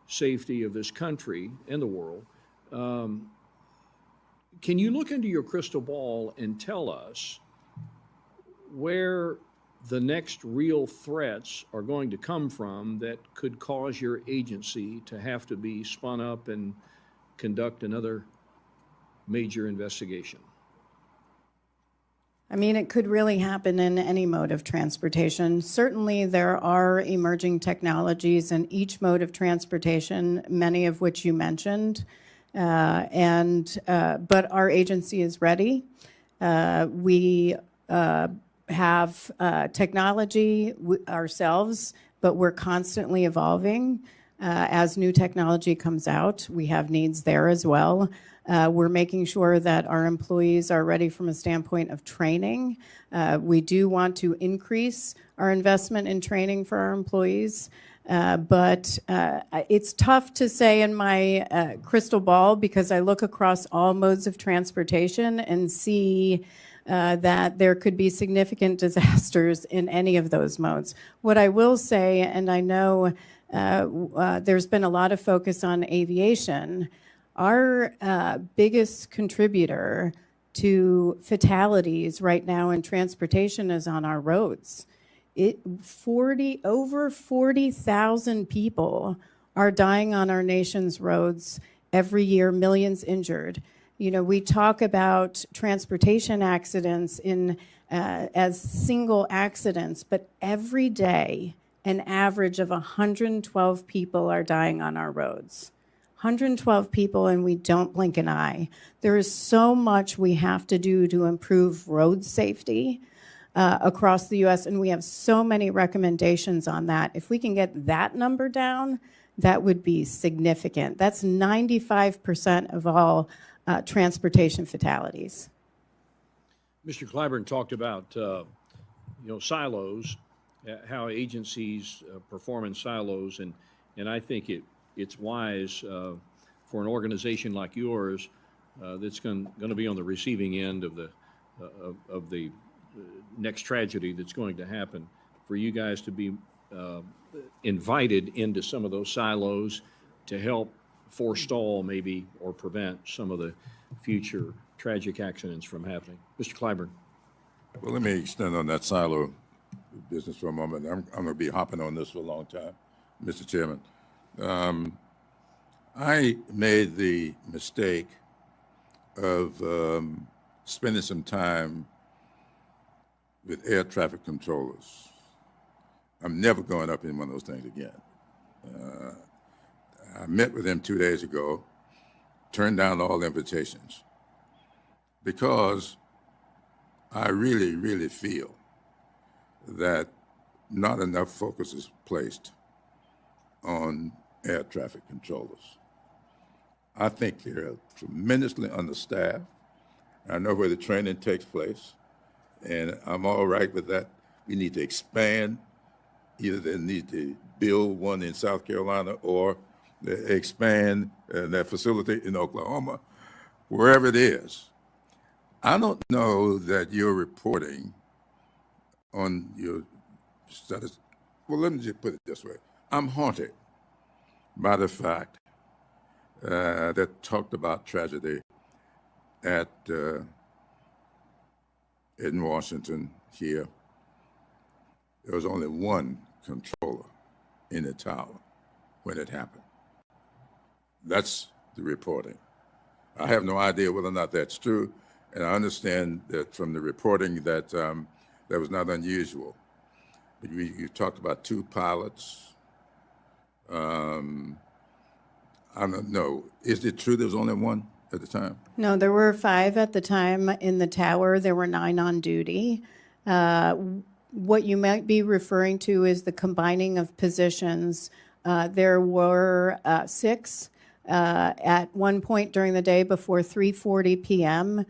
safety of this country and the world. Can you look into your crystal ball and tell us where the next real threats are going to come from that could cause your agency to have to be spun up and conduct another major investigation? I mean, it could really happen in any mode of transportation. Certainly, there are emerging technologies in each mode of transportation, many of which you mentioned. But our agency is ready. We have technology ourselves, but we're constantly evolving. As new technology comes out, we have needs there as well. We're making sure that our employees are ready from a standpoint of training. We do want to increase our investment in training for our employees. But it's tough to say in my crystal ball because I look across all modes of transportation and see that there could be significant disasters in any of those modes. What I will say, and I know there's been a lot of focus on aviation, our biggest contributor to fatalities right now in transportation is on our roads. Over 40,000 people are dying on our nation's roads every year, millions injured. You know, we talk about transportation accidents as single accidents, but every day, an average of 112 people are dying on our roads. 112 people, and we don't blink an eye. There is so much we have to do to improve road safety across the U.S., and we have so many recommendations on that. If we can get that number down, that would be significant. That's 95% of all transportation fatalities. Mr. Clyburn talked about silos, how agencies perform in silos, and I think it's wise for an organization like yours that's going to be on the receiving end of the next tragedy that's going to happen, for you guys to be invited into some of those silos to help forestall maybe or prevent some of the future tragic accidents from happening. Mr. Clyburn. Well, let me extend on that silo business for a moment. I'm going to be hopping on this for a long time, Mr. Chairman. I made the mistake of spending some time with air traffic controllers. I'm never going up in one of those things again. I met with them 2 days ago, turned down all invitations, because I really, really feel that not enough focus is placed on air traffic controllers. I think they're tremendously understaffed. I know where the training takes place, and I'm all right with that. We need to expand. Either they need to build one in South Carolina or expand that facility in Oklahoma, wherever it is. I don't know that you're reporting on your status. Well, let me just put it this way. I'm haunted by the fact that talked about tragedy in Washington here. There was only one controller in the tower when it happened. That's the reporting. I have no idea whether or not that's true, and I understand that from the reporting that that was not unusual. But you talked about 2 pilots. I don't know. Is it true there was only one at the time? No, there were 5 at the time in the tower. There were 9 on duty. What you might be referring to is the combining of positions. There were 6 at one point during the day before 3:40 p.m.,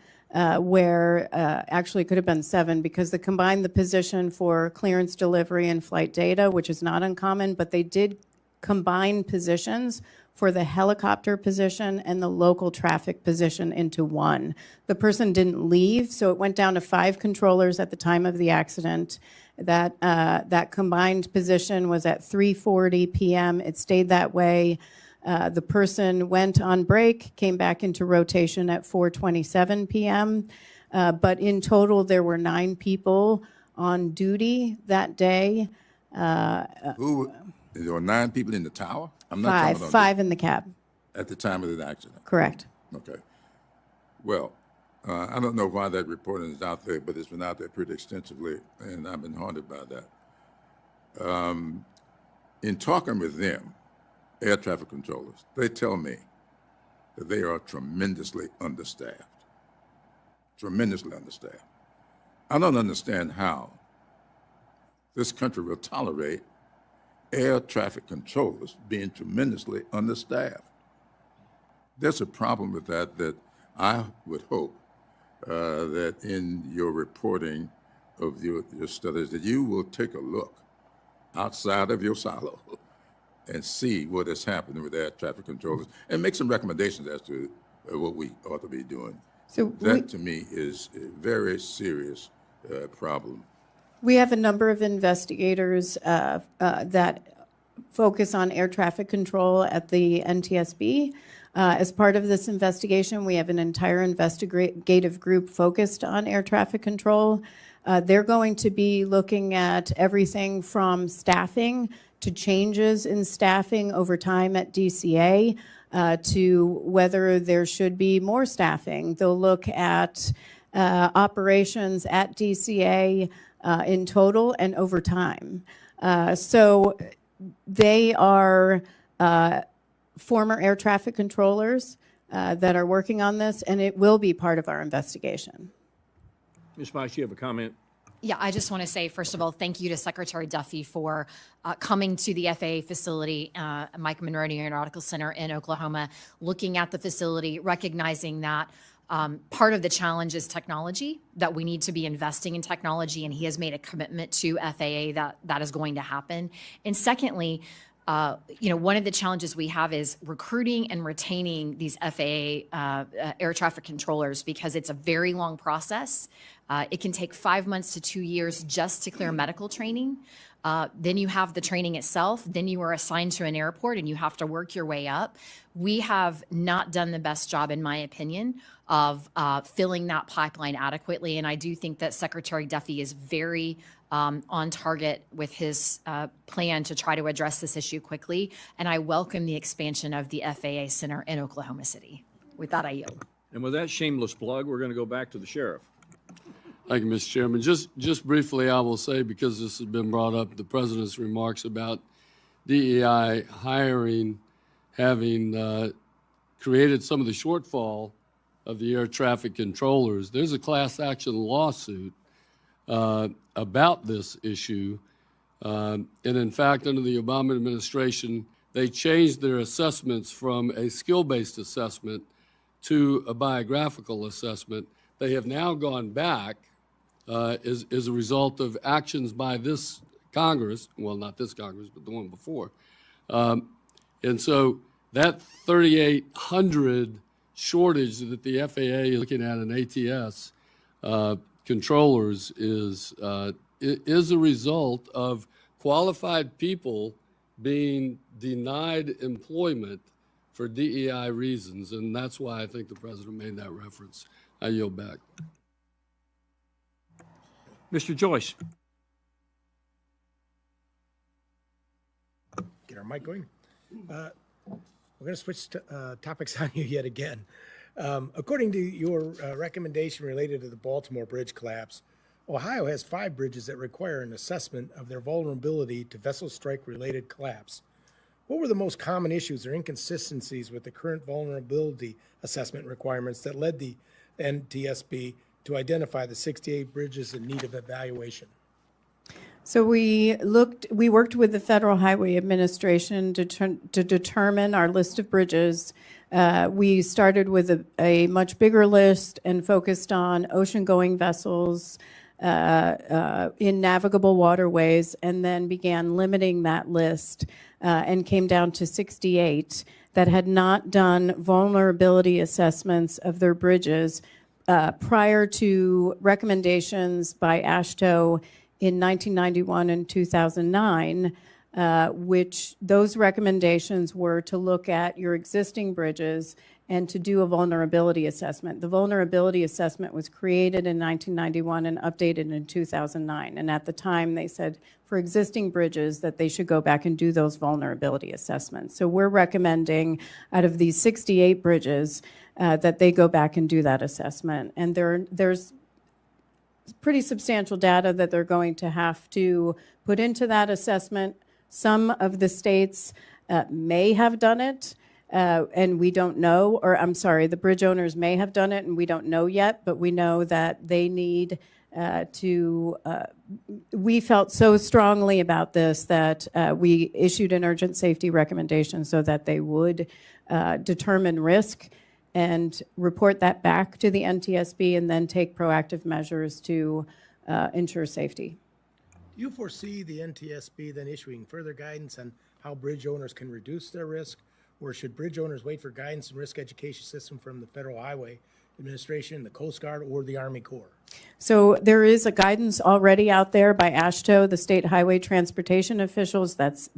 where actually it could have been 7, because they combined the position for clearance, delivery, and flight data, which is not uncommon, but they did combine positions for the helicopter position and the local traffic position into one. The person didn't leave, so it went down to 5 controllers at the time of the accident. That combined position was at 3:40 p.m. It stayed that way The person went on break, came back into rotation at 4:27 p.m. But in total, there were 9 people on duty that day. There were 9 people in the tower? I'm not talking about Five in the cab. at the time of the accident. Correct. Okay. Well, I don't know why that reporting is out there, but it's been out there pretty extensively, and I've been haunted by that. In talking with them, air traffic controllers, they tell me that they are tremendously understaffed. Tremendously understaffed. I don't understand how this country will tolerate air traffic controllers being tremendously understaffed. There's a problem with that I would hope that in your reporting of your studies that you will take a look outside of your silo and see what is happening with air traffic controllers and make some recommendations as to what we ought to be doing. So that, to me, is a very serious problem. we have a number of investigators that focus on air traffic control at the NTSB. As part of this investigation, we have an entire investigative group focused on air traffic control. They're going to be looking at everything from staffing to changes in staffing over time at DCA to whether there should be more staffing. They'll look at operations at DCA in total and over time. So they are former air traffic controllers that are working on this, and it will be part of our investigation. Ms. Weiss, you have a comment? Yeah, I just want to say, first of all, thank you to Secretary Duffy for coming to the FAA facility, Mike Monroe Aeronautical Center in Oklahoma, looking at the facility, recognizing that part of the challenge is technology, that we need to be investing in technology, and he has made a commitment to FAA that is going to happen. And secondly, one of the challenges we have is recruiting and retaining these FAA air traffic controllers, because it's a very long process. It can take 5 months to 2 years just to clear medical training. Then you have the training itself. Then you are assigned to an airport and you have to work your way up. We have not done the best job, in my opinion, of filling that pipeline adequately. And I do think that Secretary Duffy is very on target with his plan to try to address this issue quickly. And I welcome the expansion of the FAA Center in Oklahoma City. With that, I yield. And with that shameless plug, we're going to go back to the sheriff. Thank you, Mr. Chairman. Just briefly, I will say, because this has been brought up, the President's remarks about DEI hiring having created some of the shortfall of the air traffic controllers. There's a class action lawsuit about this issue. And in fact, under the Obama administration, they changed their assessments from a skill-based assessment to a biographical assessment. They have now gone back as a result of actions by this Congress, well, not this Congress, but the one before. And so that 3,800 shortage that the FAA is looking at in ATS controllers is a result of qualified people being denied employment for DEI reasons, and that's why I think the President made that reference. I yield back. Mr. Joyce. Get our mic going. We're going to switch topics on you yet again. According to your recommendation related to the Baltimore bridge collapse, Ohio has 5 bridges that require an assessment of their vulnerability to vessel strike-related collapse. What were the most common issues or inconsistencies with the current vulnerability assessment requirements that led the NTSB to identify the 68 bridges in need of evaluation? So we worked with the Federal Highway Administration to determine our list of bridges. We started with a much bigger list and focused on ocean-going vessels in navigable waterways, and then began limiting that list and came down to 68 that had not done vulnerability assessments of their bridges prior to recommendations by AASHTO in 1991 and 2009. which those recommendations were to look at your existing bridges and to do a vulnerability assessment. The vulnerability assessment was created in 1991 and updated in 2009. And at the time, they said for existing bridges that they should go back and do those vulnerability assessments. So we're recommending out of these 68 bridges that they go back and do that assessment. And there's pretty substantial data that they're going to have to put into that assessment. Some of the states may have done it, and we don't know, or I'm sorry, the bridge owners may have done it and we don't know yet, but we know that they need we felt so strongly about this that we issued an urgent safety recommendation so that they would determine risk and report that back to the NTSB and then take proactive measures to ensure safety. Do you foresee the NTSB then issuing further guidance on how bridge owners can reduce their risk? Or should bridge owners wait for guidance and risk education system from the Federal Highway Administration, the Coast Guard, or the Army Corps? So there is a guidance already out there by AASHTO, the state highway transportation officials, that's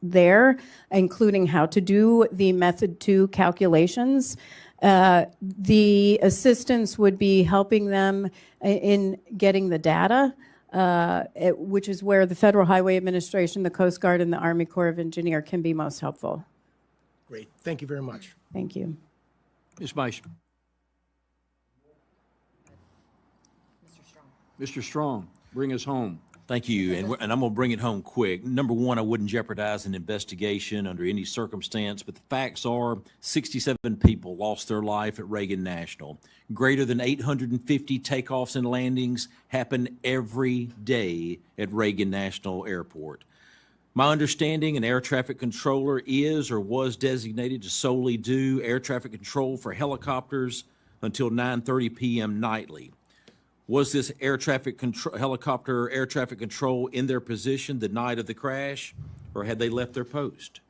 there, including how to do the method 2 calculations. The assistance would be helping them in getting the data, which is where the Federal Highway Administration, the Coast Guard, and the Army Corps of Engineers can be most helpful. Great. Thank you very much. Thank you. Ms. Meisch. Mr. Strong, bring us home. Thank you, and I'm going to bring it home quick. Number one, I wouldn't jeopardize an investigation under any circumstance, but the facts are 67 people lost their life at Reagan National. Greater than 850 takeoffs and landings happen every day at Reagan National Airport. My understanding, an air traffic controller is or was designated to solely do air traffic control for helicopters until 9:30 p.m. nightly. Was this helicopter air traffic control in their position the night of the crash, or had they left their post?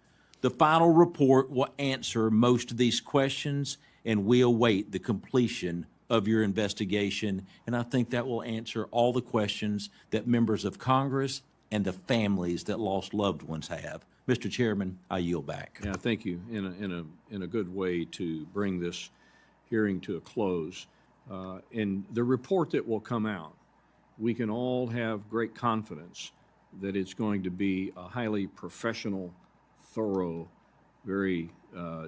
The final report will answer most of these questions, and we await the completion of your investigation, and I think that will answer all the questions that members of Congress and the families that lost loved ones have. Mr. Chairman, I yield back. Yeah, thank you. In a good way to bring this hearing to a close. In the report that will come out, we can all have great confidence that it's going to be a highly professional, thorough, very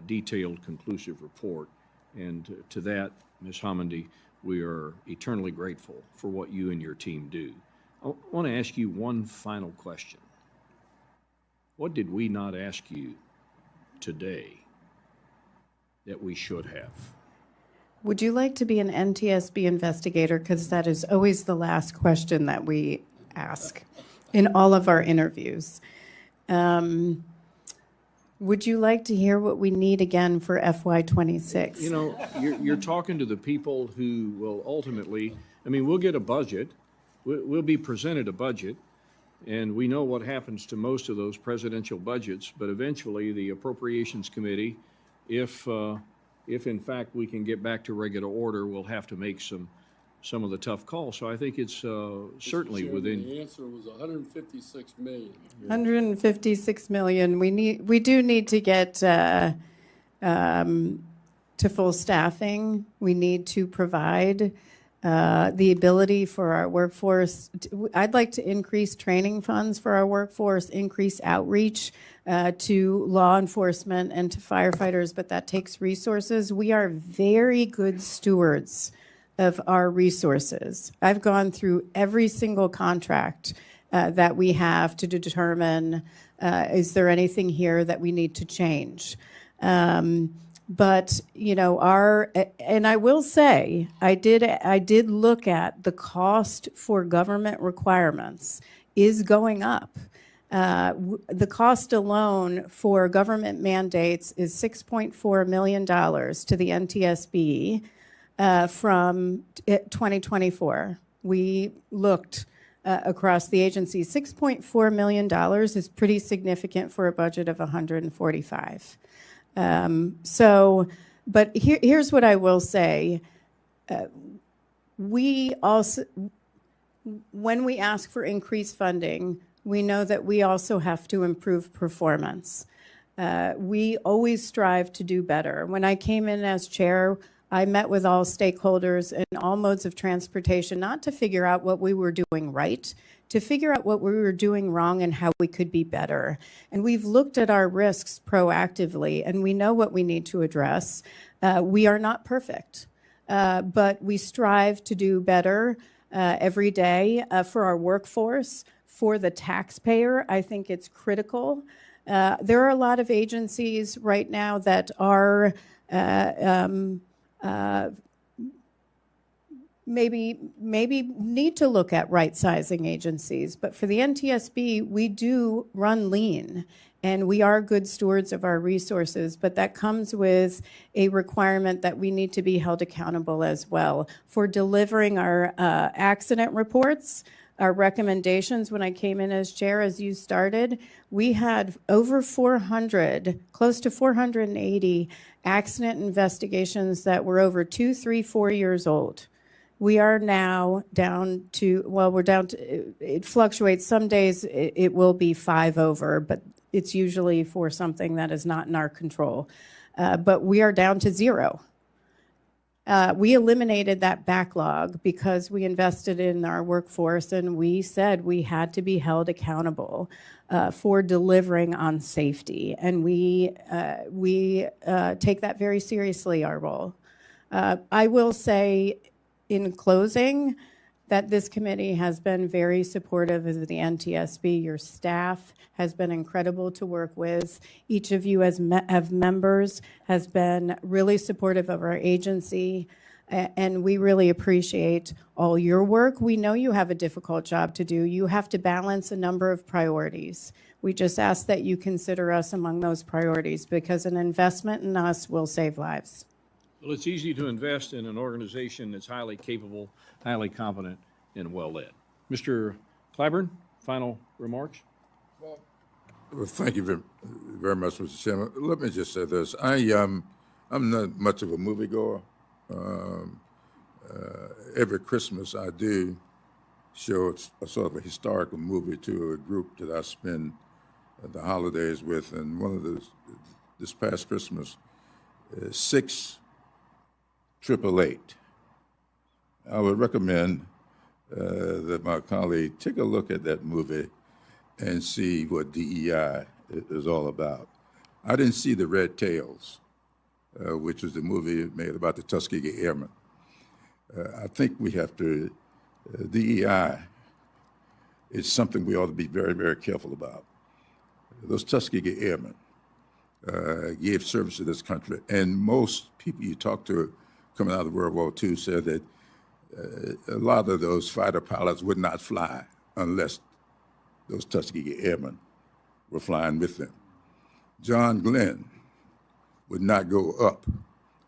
detailed, conclusive report. And to that, Ms. Homendy, we are eternally grateful for what you and your team do. I want to ask you one final question. What did we not ask you today that we should have? Would you like to be an NTSB investigator? Because that is always the last question that we ask in all of our interviews. Would you like to hear what we need again for FY26? You know, you're talking to the people who will ultimately, I mean, we'll get a budget. We'll be presented a budget, and we know what happens to most of those presidential budgets, but eventually the Appropriations Committee, if in fact we can get back to regular order, we'll have to make some of the tough calls. So I think it's certainly within. The answer was 156 million. 156 million. We do need to get to full staffing. We need to provide the ability for our workforce. I'd like to increase training funds for our workforce, increase outreach to law enforcement and to firefighters, but that takes resources. We are very good stewards of our resources. I've gone through every single contract that we have to determine, is there anything here that we need to change? But, you know, and I will say, I did look at the cost for government requirements is going up. The cost alone for government mandates is $6.4 million to the NTSB from 2024. We looked across the agency. $6.4 million is pretty significant for a budget of 145. But here's what I will say. We also, when we ask for increased funding, we know that we also have to improve performance. We always strive to do better. When I came in as chair, I met with all stakeholders in all modes of transportation, not to figure out what we were doing right, to figure out what we were doing wrong and how we could be better. And we've looked at our risks proactively, and we know what we need to address. We are not perfect, but we strive to do better every day for our workforce, for the taxpayer. I think it's critical. There are a lot of agencies right now that are maybe need to look at right-sizing agencies. But for the NTSB, we do run lean, and we are good stewards of our resources, but that comes with a requirement that we need to be held accountable as well for delivering our accident reports, our recommendations. When I came in as chair, as you started, we had over 400, close to 480 accident investigations that were over 2, 3, 4 years old. We are now down to, well, we're down to, it fluctuates. Some days it will be 5 over, but it's usually for something that is not in our control. But we are down to 0. We eliminated that backlog because we invested in our workforce, and we said we had to be held accountable for delivering on safety. And we take that very seriously, our role. I will say in closing that this committee has been very supportive of the NTSB. Your staff has been incredible to work with. Each of you as members has been really supportive of our agency, and we really appreciate all your work. We know you have a difficult job to do. You have to balance a number of priorities. We just ask that you consider us among those priorities, because an investment in us will save lives. Well, it's easy to invest in an organization that's highly capable, highly competent, and well-led. Mr. Clyburn, final remarks? Well, thank you very, very much, Mr. Chairman. Let me just say this. I'm not much of a moviegoer. Every Christmas I do show a sort of a historical movie to a group that I spend the holidays with. And one of this past Christmas, 688. I would recommend that my colleague take a look at that movie and see what DEI is all about. I didn't see The Red Tails, which was the movie made about the Tuskegee Airmen. I think we have to, DEI is something we ought to be very, very careful about. Those Tuskegee Airmen gave service to this country, and most people you talk to coming out of World War II said that a lot of those fighter pilots would not fly unless those Tuskegee Airmen were flying with them. John Glenn would not go up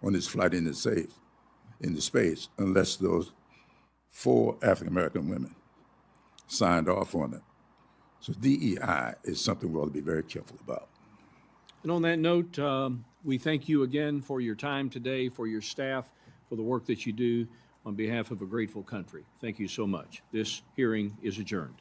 on his flight into space unless those 4 African-American women signed off on it. So DEI is something we ought to be very careful about. And on that note, we thank you again for your time today, for your staff, for the work that you do on behalf of a grateful country. Thank you so much. This hearing is adjourned.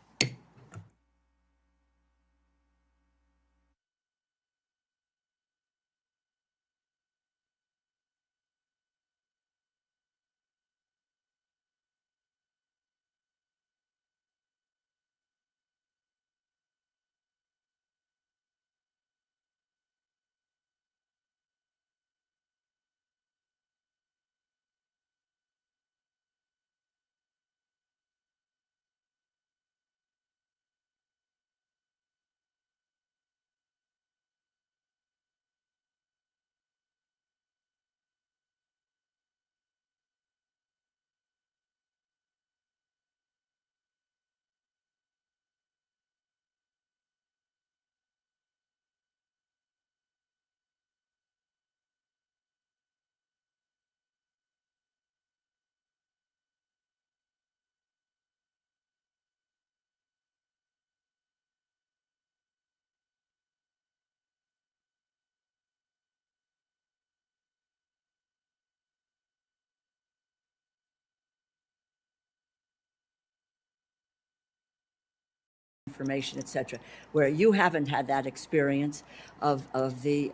information, et cetera, where you haven't had that experience of the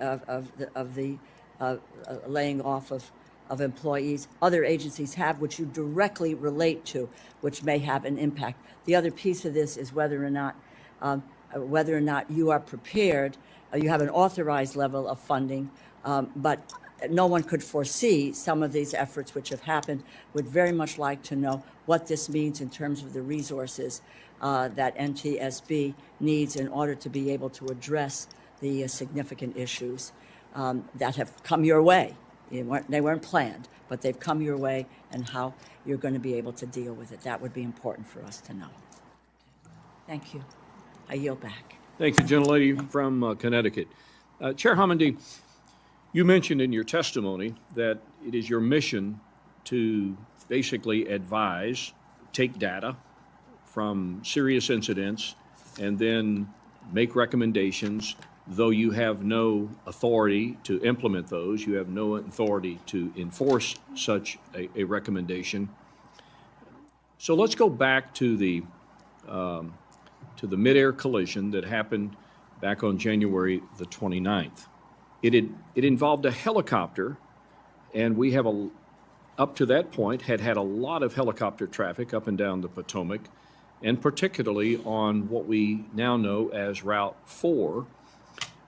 laying off of employees. Other agencies have, which you directly relate to, which may have an impact. The other piece of this is whether or not you are prepared. You have an authorized level of funding, but no one could foresee some of these efforts which have happened. Would very much like to know what this means in terms of the resources that NTSB needs in order to be able to address the significant issues that have come your way. They weren't planned, but they've come your way, and how you're going to be able to deal with it. That would be important for us to know. Thank you. I yield back. Thank you, gentlelady from Connecticut. Chair Homendy, you mentioned in your testimony that it is your mission to basically advise, take data from serious incidents, and then make recommendations. Though you have no authority to implement those, you have no authority to enforce such a recommendation. So let's go back to the Midair collision that happened back on January the 29th. It involved a helicopter, and we have up to that point had a lot of helicopter traffic up and down the Potomac, and particularly on what we now know as Route 4.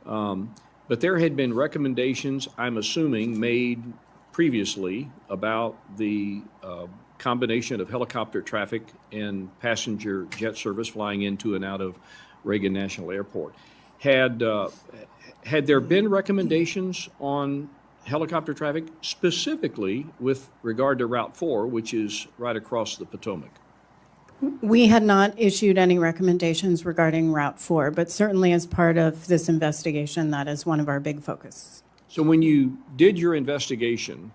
But there had been recommendations, I'm assuming, made previously about the combination of helicopter traffic and passenger jet service flying into and out of Reagan National Airport. Had there been recommendations on helicopter traffic, specifically with regard to Route 4, which is right across the Potomac? We had not issued any recommendations regarding Route 4, but certainly as part of this investigation, that is one of our big focuses. So when you did your investigation,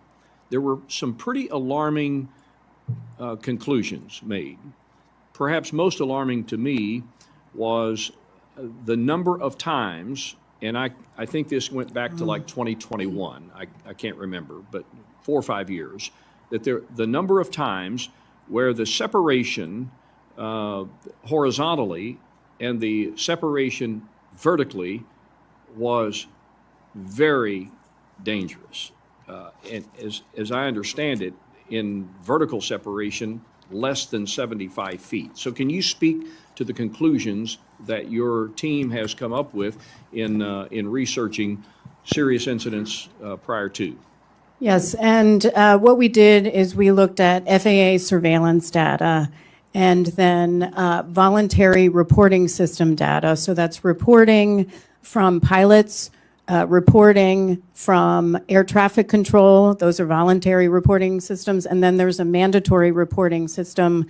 there were some pretty alarming conclusions made. Perhaps most alarming to me was the number of times, and I think this went back to like 2021, I can't remember, but 4 or 5 years, that the number of times where the separation horizontally and the separation vertically was very dangerous. And as I understand it, in vertical separation, less than 75 feet. So can you speak to the conclusions that your team has come up with in researching serious incidents prior to? Yes, and what we did is we looked at FAA surveillance data and then voluntary reporting system data. So that's reporting from pilots, reporting from air traffic control. Those are voluntary reporting systems. And then there's a mandatory reporting system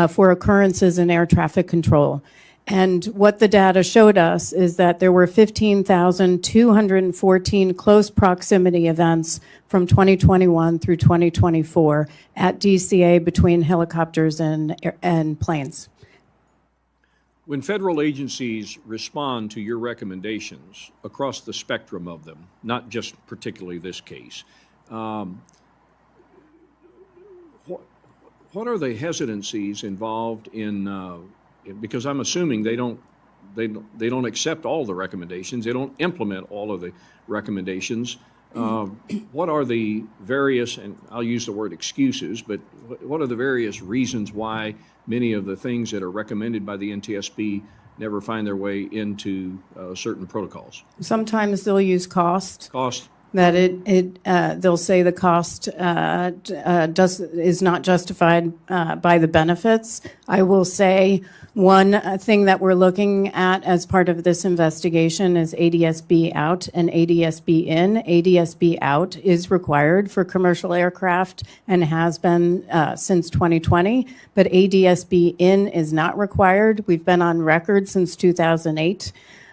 for occurrences in air traffic control. And what the data showed us is that there were 15,214 close proximity events from 2021 through 2024 at DCA between helicopters and planes. When federal agencies respond to your recommendations across the spectrum of them, not just particularly this case, what are the hesitancies involved in? Because I'm assuming they don't accept all the recommendations. They don't implement all of the recommendations. What are the various, and I'll use the word excuses, but what are the various reasons why many of the things that are recommended by the NTSB never find their way into certain protocols? Sometimes they'll use cost. Cost. That they'll say the cost is not justified by the benefits. I will say one thing that we're looking at as part of this investigation is ADSB out and ADSB in. ADSB out is required for commercial aircraft and has been since 2020, but ADSB in is not required. We've been on record since 2008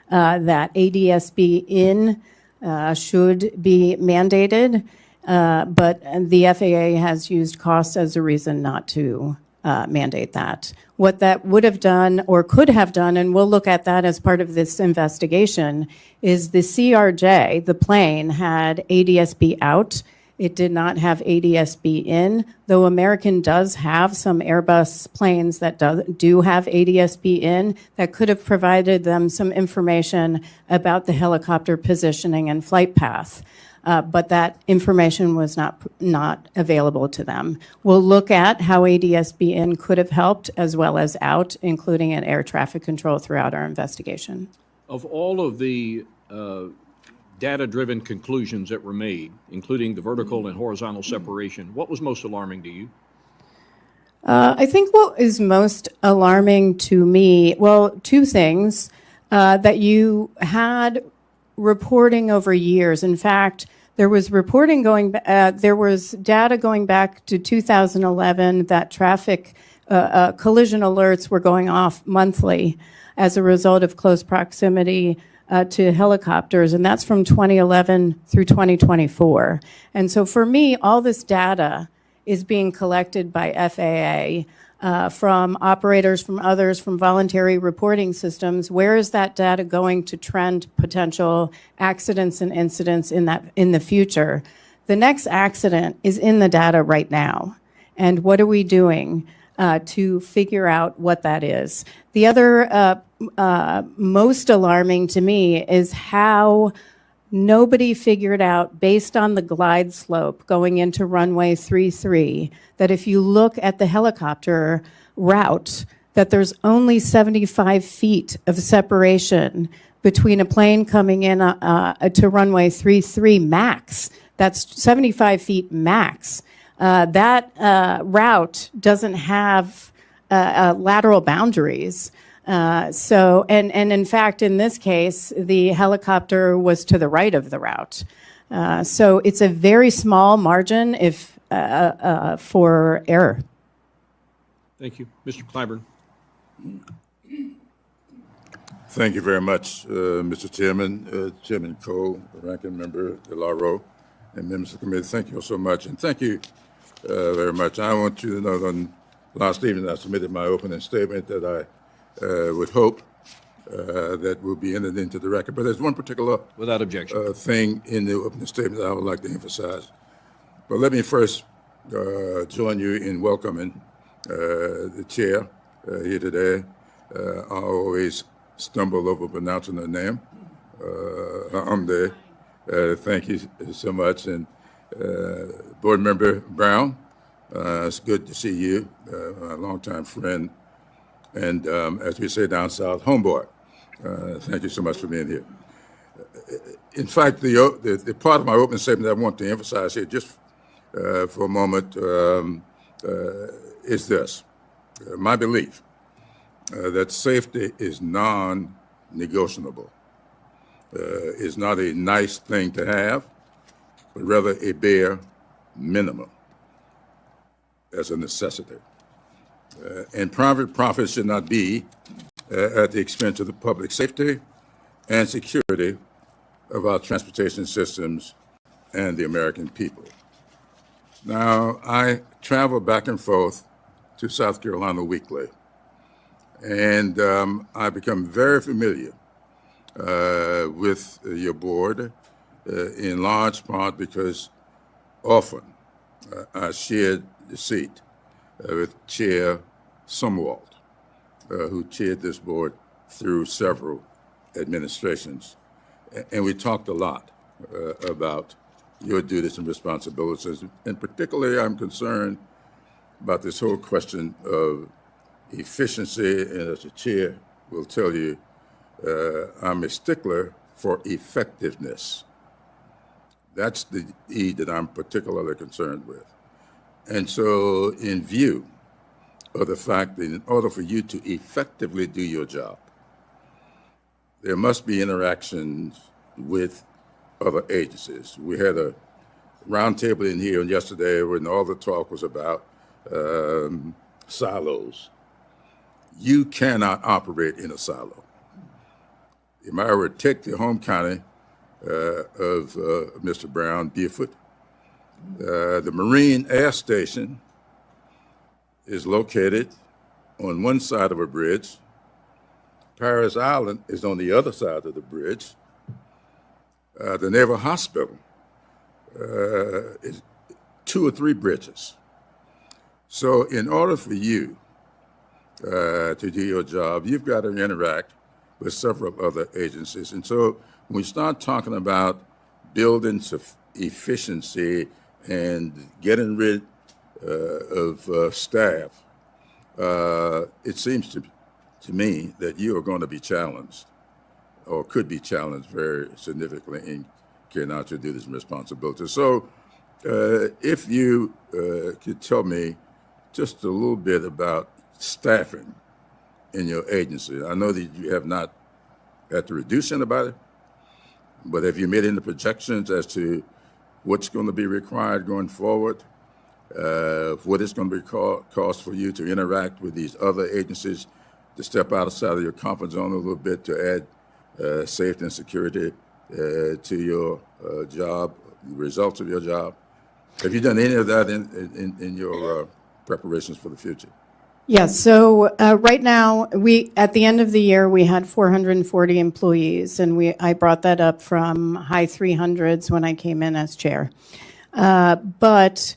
that ADSB in should be mandated, but the FAA has used costs as a reason not to mandate that. What that would have done or could have done, and we'll look at that as part of this investigation, is the CRJ, the plane, had ADSB out It did not have ADS-B in, though American does have some Airbus planes that do have ADS-B in that could have provided them some information about the helicopter positioning and flight path. But that information was not available to them. We'll look at how ADS-B in could have helped as well as out, including at air traffic control throughout our investigation. Of all of the data-driven conclusions that were made, including the vertical and horizontal separation, what was most alarming to you? I think what is most alarming to me, well, two things, that you had reporting over years. In fact, there was reporting there was data going back to 2011 that traffic collision alerts were going off monthly as a result of close proximity to helicopters, and that's from 2011 through 2024. And so for me, all this data is being collected by FAA from operators, from others, from voluntary reporting systems. Where is that data going to trend potential accidents and incidents in the future? The next accident is in the data right now. And what are we doing to figure out what that is? The other most alarming to me is how nobody figured out, based on the glide slope going into runway 33, that if you look at the helicopter route, that there's only 75 feet of separation between a plane coming in to runway 33 max. That's 75 feet max. That route doesn't have lateral boundaries. And in fact, in this case, the helicopter was to the right of the route. So it's a very small margin for error. Thank you. Mr. Clyburn. Thank you very much, Mr. Chairman, Chairman Cole, Ranking Member DeLauro, and members of the committee. Thank you all so much, and thank you very much. I want you to know that last evening I submitted my opening statement that I would hope that will be entered into the record. But there's one particular Without objection. Thing in the opening statement that I would like to emphasize. But let me first join you in welcoming the chair here today. I always stumble over pronouncing her name, Homendy. Thank you so much. And Board Member Brown, it's good to see you, a longtime friend. And as we say down south, homeboy. Thank you so much for being here. In fact, the part of my opening statement that I want to emphasize here just for a moment is this. My belief that safety is non-negotiable, is not a nice thing to have, but rather a bare minimum as a necessity. And private profits should not be at the expense of the public safety and security of our transportation systems and the American people. Now, I travel back and forth to South Carolina weekly, and I become very familiar with your board, in large part because often I shared the seat with Chair Sumwalt, who chaired this board through several administrations. And we talked a lot about your duties and responsibilities. And particularly, I'm concerned about this whole question of efficiency. And as the chair will tell you, I'm a stickler for effectiveness. That's the E that I'm particularly concerned with. And so in view of the fact that in order for you to effectively do your job, there must be interactions with other agencies. We had a roundtable in here yesterday when all the talk was about silos. You cannot operate in a silo. If I were to take the home county of Mr. Brown, Beaufort, the Marine Air Station is located on one side of a bridge. Paris Island is on the other side of the bridge. The Naval Hospital is 2 or 3 bridges. So in order for you to do your job, you've got to interact with several other agencies. And so when we start talking about building efficiency and getting rid of staff, it seems to me that you are going to be challenged, or could be challenged very significantly in carrying out your duties and responsibilities. So if you could tell me just a little bit about staffing in your agency. I know that you have not had to reduce anybody, but have you made any projections as to what's going to be required going forward? What it's going to be cost for you to interact with these other agencies, to step outside of your comfort zone a little bit, to add safety and security to your job, the results of your job? Have you done any of that in your preparations for the future? Yes. So right now, at the end of the year, we had 440 employees, and I brought that up from high 300s when I came in as chair. But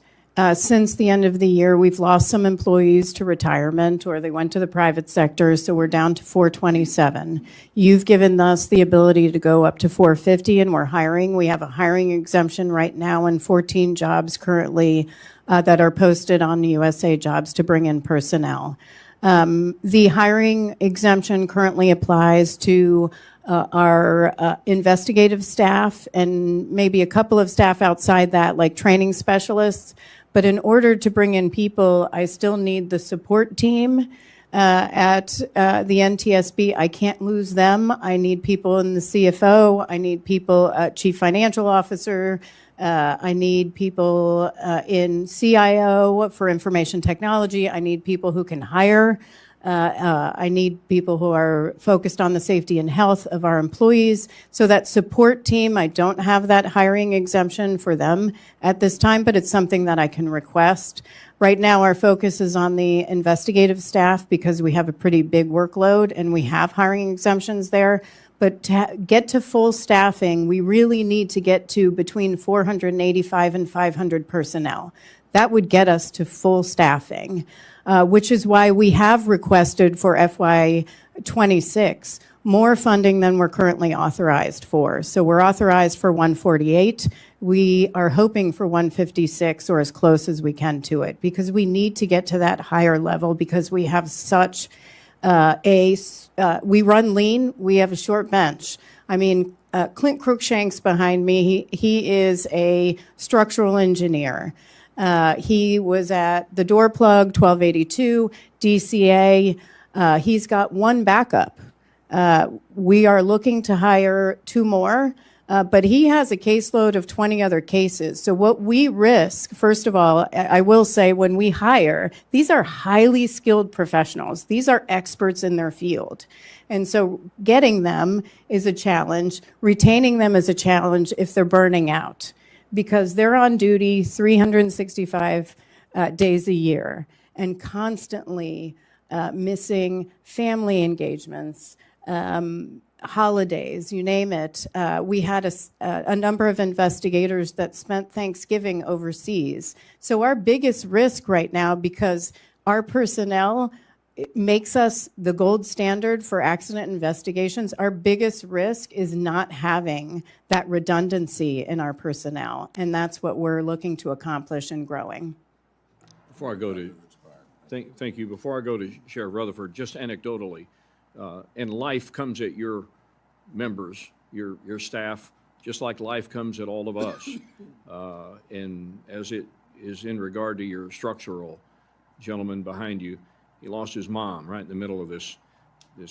since the end of the year, we've lost some employees to retirement, or they went to the private sector, so we're down to 427. You've given us the ability to go up to 450, and we're hiring. We have a hiring exemption right now in 14 jobs currently that are posted on USA Jobs to bring in personnel. The hiring exemption currently applies to our investigative staff and maybe a couple of staff outside that, like training specialists. But in order to bring in people, I still need the support team at the NTSB. I can't lose them. I need people in the CFO. I need people, chief financial officer. I need people in CIO for information technology. I need people who can hire. I need people who are focused on the safety and health of our employees. So that support team, I don't have that hiring exemption for them at this time, but it's something that I can request. Right now, our focus is on the investigative staff because we have a pretty big workload and we have hiring exemptions there. But to get to full staffing, we really need to get to between 485 and 500 personnel. That would get us to full staffing, which is why we have requested for FY26 more funding than we're currently authorized for. So we're authorized for 148. We are hoping for 156 or as close as we can to it, because we need to get to that higher level because we have such we run lean, we have a short bench. I mean, Clint Cruikshank's behind me. He is a structural engineer. He was at the door plug 1282, DCA. He's got one backup. We are looking to hire 2 more, but he has a caseload of 20 other cases. So what we risk, first of all, I will say when we hire, these are highly skilled professionals. These are experts in their field. And so getting them is a challenge. Retaining them is a challenge if they're burning out, because they're on duty 365 days a year and constantly missing family engagements, holidays, you name it. We had a number of investigators that spent Thanksgiving overseas. So our biggest risk right now, because our personnel makes us the gold standard for accident investigations, our biggest risk is not having that redundancy in our personnel. And that's what we're looking to accomplish in growing. Before I go to, thank you. Before I go to Sheriff Rutherford, just anecdotally, and life comes at your members, your staff, just like life comes at all of us. And as it is in regard to your structural gentleman behind you, he lost his mom right in the middle of this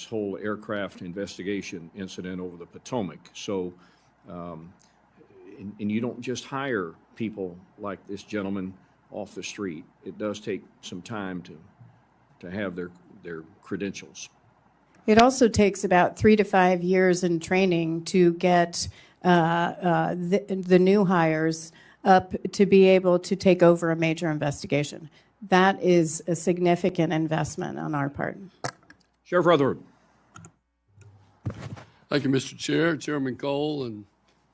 whole aircraft investigation incident over the Potomac. So, and you don't just hire people like this gentleman off the street. It does take some time to have their credentials. It also takes about 3 to 5 years in training to get the new hires up to be able to take over a major investigation. That is a significant investment on our part. Sheriff Rutherford. Thank you, Mr. Chair, Chairman Cole, and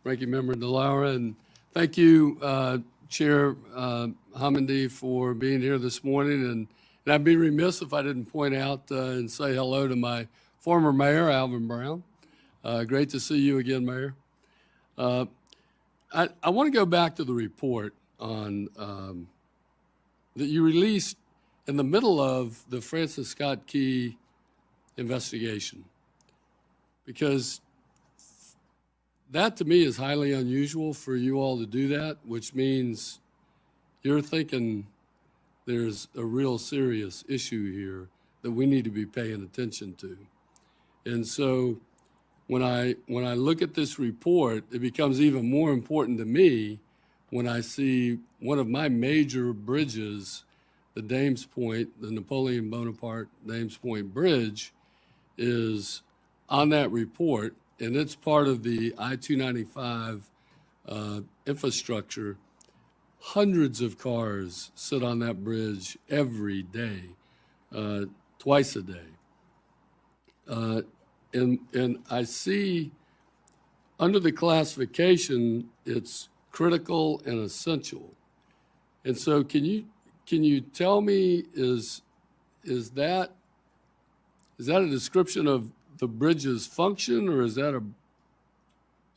Ranking Member DeLaura, and Thank you, Chair Homendy, for being here this morning. And I'd be remiss if I didn't point out and say hello to my former mayor, Alvin Brown. Great to see you again, Mayor. I want to go back to the report on that you released in the middle of the Francis Scott Key investigation, because that to me is highly unusual for you all to do that, which means you're thinking there's a real serious issue here that we need to be paying attention to. And so when I look at this report, it becomes even more important to me when I see one of my major bridges, the Dames Point, the Napoleon Bonaparte Dames Point Bridge, is on that report, and it's part of the I-295 infrastructure. Hundreds of cars sit on that bridge every day, twice a day. And I see under the classification, it's critical and essential. And so can you tell me, is that a description of the bridge's function, or is that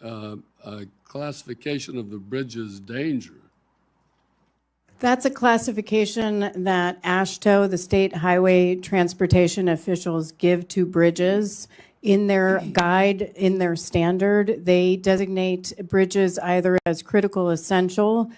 a classification of the bridge's danger? That's a classification that AASHTO, the state highway transportation officials, give to bridges. In their guide, in their standard, they designate bridges either as critical essential,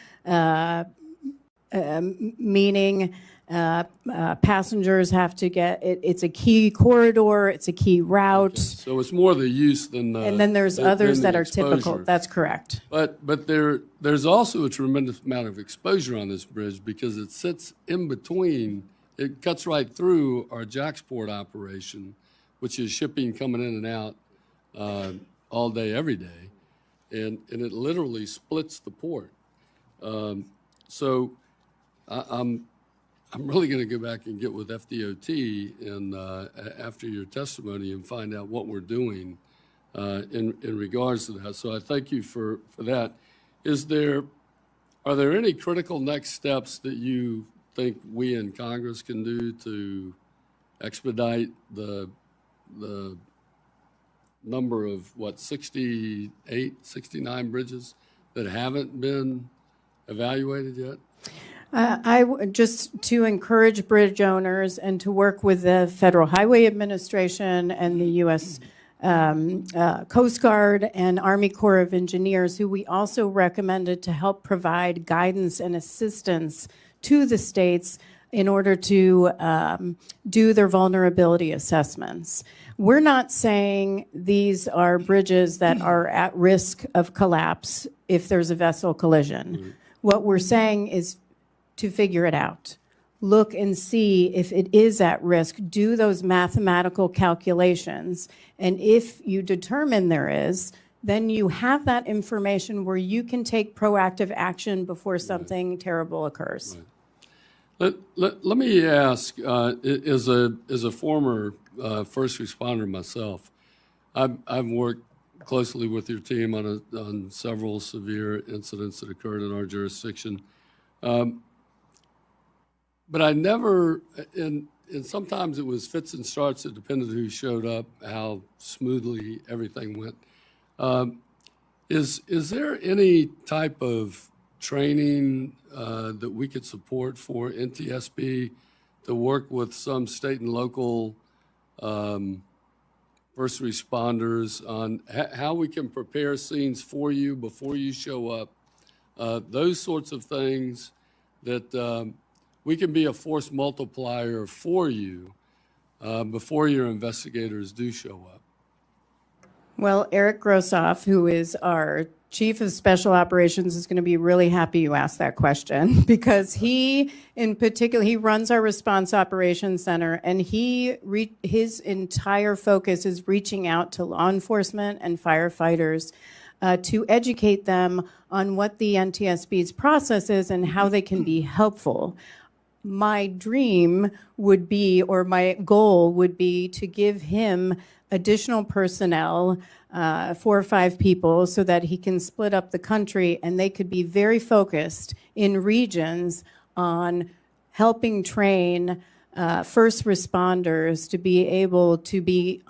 meaning passengers have to get it. It's a key corridor. It's a key route. Okay. So it's more the use than the. And then there's others that are exposure. typical. That's correct. But there's also a tremendous amount of exposure on this bridge because it sits in between. It cuts right through our Jacksport operation, which is shipping coming in and out all day, every day, and it literally splits the port. So I'm really going to go back and get with FDOT and after your testimony and find out what we're doing in regards to that. So I thank you for that. Are there any critical next steps that you think we in Congress can do to expedite the number of 68, 69 bridges that haven't been evaluated yet? Just to encourage bridge owners and to work with the Federal Highway Administration and the U.S. Coast Guard and Army Corps of Engineers, who we also recommended to help provide guidance and assistance to the states in order to do their vulnerability assessments. We're not saying these are bridges that are at risk of collapse if there's a vessel collision. Mm-hmm. What we're saying is to figure it out. Look and see if it is at risk. Do those mathematical calculations. And if you determine there is, then you have that information where you can take proactive action before something terrible occurs. Right. Let me ask, as a former first responder myself, I've worked closely with your team on several severe incidents that occurred in our jurisdiction. But I never, and sometimes it was fits and starts. It depended who showed up, how smoothly everything went. Is there any type of training that we could support for NTSB to work with some state and local first responders on how we can prepare scenes for you before you show up? Those sorts of things that we can be a force multiplier for you before your investigators do show up. Well, Eric Grossoff, who is our Chief of Special Operations, is going to be really happy you asked that question because he, in particular, he runs our Response Operations Center, and his entire focus is reaching out to law enforcement and firefighters to educate them on what the NTSB's process is and how they can be helpful. my dream would be, or my goal would be, to give him additional personnel, 4 or 5 people, so that he can split up the country and they could be very focused in regions on helping train first responders to be able to be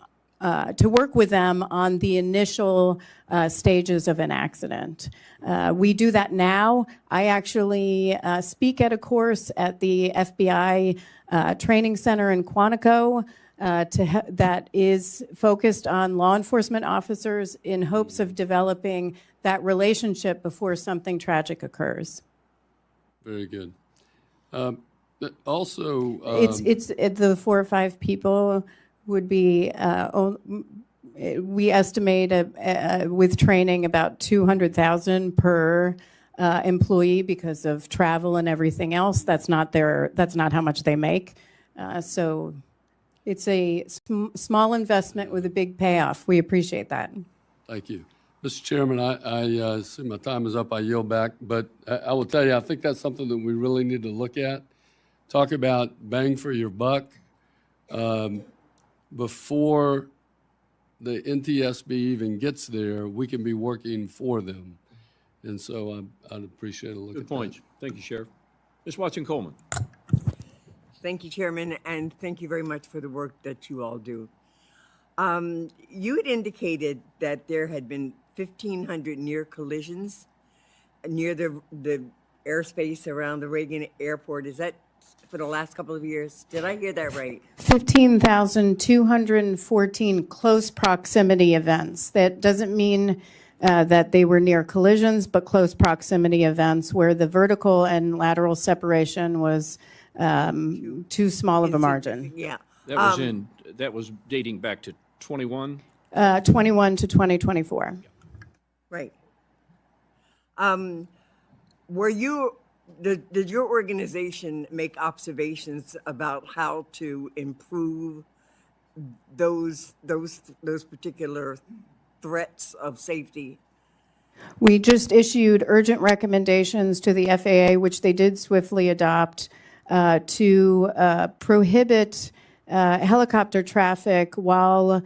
to work with them on the initial stages of an accident. We do that now. I actually speak at a course at the FBI Training Center in Quantico that is focused on law enforcement officers in hopes of developing that relationship before something tragic occurs. Very good. Also, It's the 4 or 5 people would be, we estimate with training about $200,000 per employee because of travel and everything else. That's not how much they make. So it's a small investment with a big payoff. We appreciate that. thank you. Mr. Chairman, I see my time is up. I yield back. But I will tell you, I think that's something that we really need to look at. Talk about bang for your buck. Before the NTSB even gets there, we can be working for them. And so I'd appreciate a look at that. Good points. Thank you, Sheriff. Ms. Watson-Coleman. Thank you, Chairman, and thank you very much for the work that you all do. You had indicated that there had been 1,500 near collisions near the airspace around the Reagan Airport. Is that for the last couple of years? Did I hear that right? 15,214 close proximity events. That doesn't mean that they were near collisions, but close proximity events where the vertical and lateral separation was too small of a margin. Yeah. That was dating back to 21? 21 to 2024. Right. Did your organization make observations about how to improve those particular threats of safety? We just issued urgent recommendations to the FAA, which they did swiftly adopt, to prohibit helicopter traffic while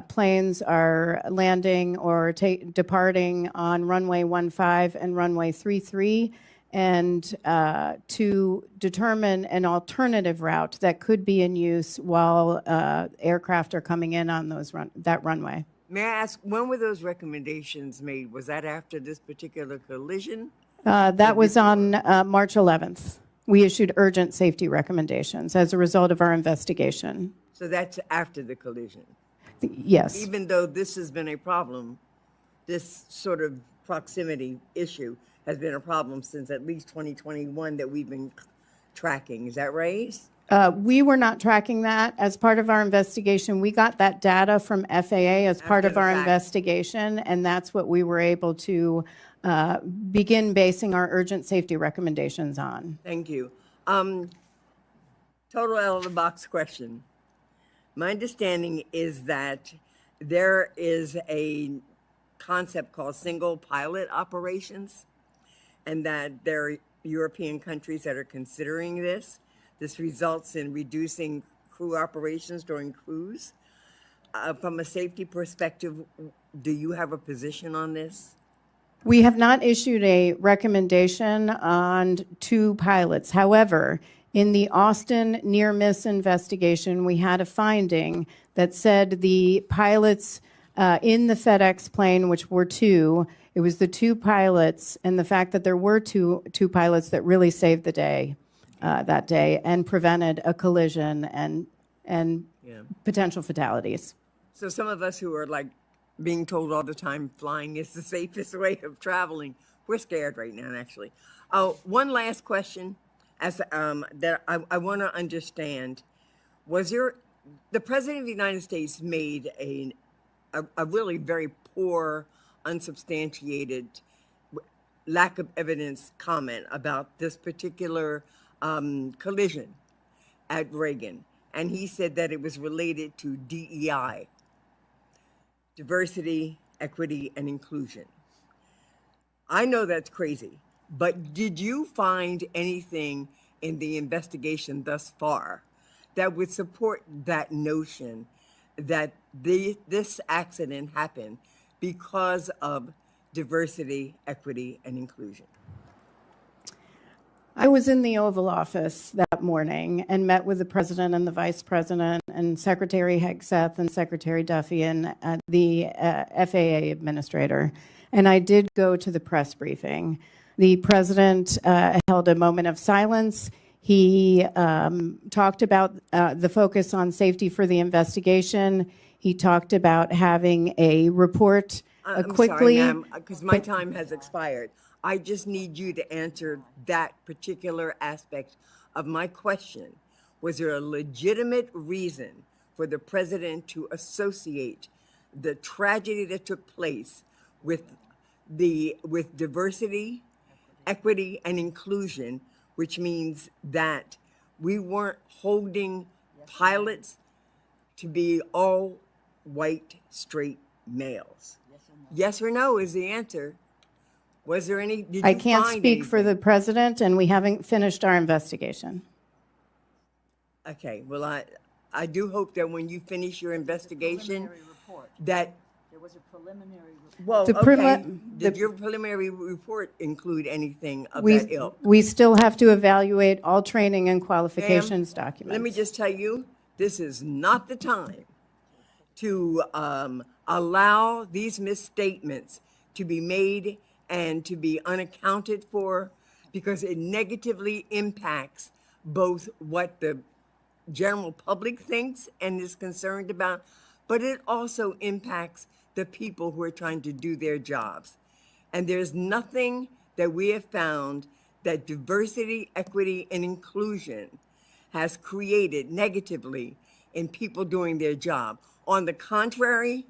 planes are landing or departing on runway 15 and runway 33, and to determine an alternative route that could be in use while aircraft are coming in on that runway. May I ask, when were those recommendations made? Was that after this particular collision? That was on March 11th. We issued urgent safety recommendations as a result of our investigation. So that's after the collision? Yes. Even though this has been a problem, this sort of proximity issue has been a problem since at least 2021 that we've been tracking. Is that right? We were not tracking that as part of our investigation. We got that data from FAA as part of our investigation, and that's what we were able to begin basing our urgent safety recommendations on. Thank you. Total out of the box question. My understanding is that there is a concept called single pilot operations, and that there are European countries that are considering this. This results in reducing crew operations during cruise. From a safety perspective, do you have a position on this? We have not issued a recommendation on 2 pilots. However, in the Austin near-miss investigation, we had a finding that said the pilots in the FedEx plane, which were 2, it was the 2 pilots and the fact that there were two pilots that really saved the day that day and prevented a collision and potential fatalities. So some of us who are like being told all the time flying is the safest way of traveling, we're scared right now, actually. One last question that I want to understand. The President of the United States made a really very poor, unsubstantiated, lack of evidence comment about this particular collision at Reagan. And he said that it was related to DEI, diversity, equity, and inclusion. I know that's crazy, but did you find anything in the investigation thus far that would support that notion that this accident happened because of diversity, equity, and inclusion? I was in the Oval Office that morning and met with the President and the Vice President and Secretary Hegseth and Secretary Duffy and the FAA Administrator. And I did go to the press briefing. The President held a moment of silence. He talked about the focus on safety for the investigation. He talked about having a report quickly. I'm sorry, ma'am, because my time has expired. I just need you to answer that particular aspect of my question. Was there a legitimate reason for the president to associate the tragedy that took place with diversity, equity, and inclusion, which means that we weren't holding pilots to be all white, straight males? Yes or no is the answer. Was there any? Did you I can't find speak for anything? the President, and we haven't finished our investigation. Okay, well, I do hope that when you finish your investigation, that, There was a preliminary report. well, The okay, preli- did the- your preliminary report include anything of We, that ilk? we still have to evaluate all training and qualifications documents. Let me just tell you, this is not the time to allow these misstatements to be made and to be unaccounted for, because it negatively impacts both what the general public thinks and is concerned about, but it also impacts the people who are trying to do their jobs. And there's nothing that we have found that diversity, equity, and inclusion has created negatively in people doing their job. On the contrary,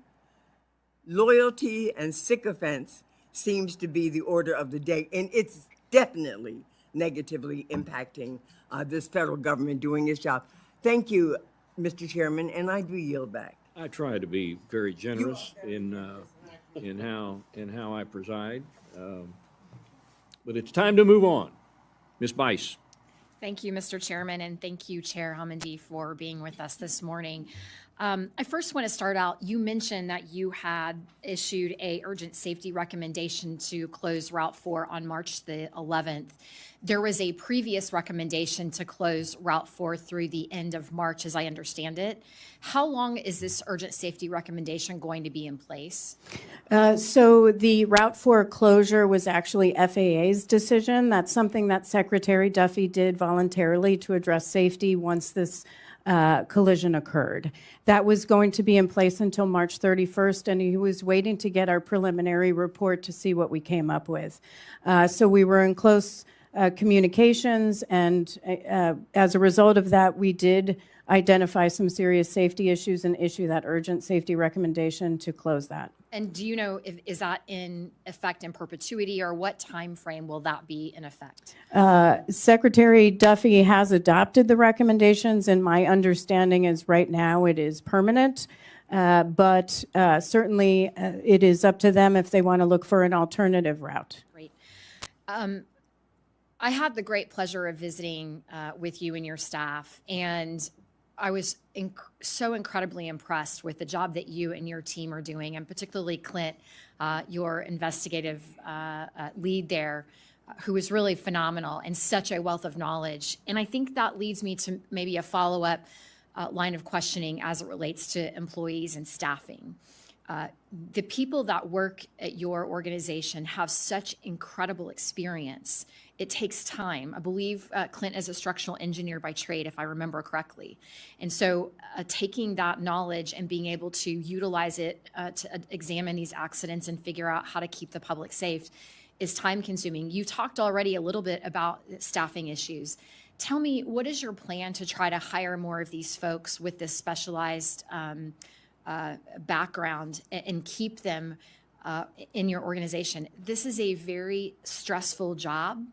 loyalty and sycophants seems to be the order of the day, and it's definitely negatively impacting this federal government doing its job. Thank you, Mr. Chairman, and I do yield back. I try to be very generous in how I preside, but it's time to move on. Ms. Bice. Thank you, Mr. Chairman, and thank you, Chair Homendy, for being with us this morning. I first want to start out, you mentioned that you had issued a urgent safety recommendation to close Route 4 on March the 11th. There was a previous recommendation to close Route 4 through the end of March, as I understand it. How long is this urgent safety recommendation going to be in place? So the Route 4 closure was actually FAA's decision. That's something that Secretary Duffy did voluntarily to address safety once this collision occurred. That was going to be in place until March 31st, and he was waiting to get our preliminary report to see what we came up with. So we were in close communications, and as a result of that, we did identify some serious safety issues and issue that urgent safety recommendation to close that. And do you know, is that in effect in perpetuity, or what time frame will that be in effect? Secretary Duffy has adopted the recommendations, and my understanding is right now it is permanent, but certainly it is up to them if they want to look for an alternative route. Great. I had the great pleasure of visiting with you and your staff, and I was so incredibly impressed with the job that you and your team are doing, and particularly Clint, your investigative lead there, who is really phenomenal and such a wealth of knowledge. And I think that leads me to maybe a follow-up line of questioning as it relates to employees and staffing. The people that work at your organization have such incredible experience. It takes time. I believe Clint is a structural engineer by trade, if I remember correctly. And so taking that knowledge and being able to utilize it to examine these accidents and figure out how to keep the public safe is time consuming. You talked already a little bit about staffing issues. Tell me, what is your plan to try to hire more of these folks with this specialized background and keep them in your organization? This is a very stressful job.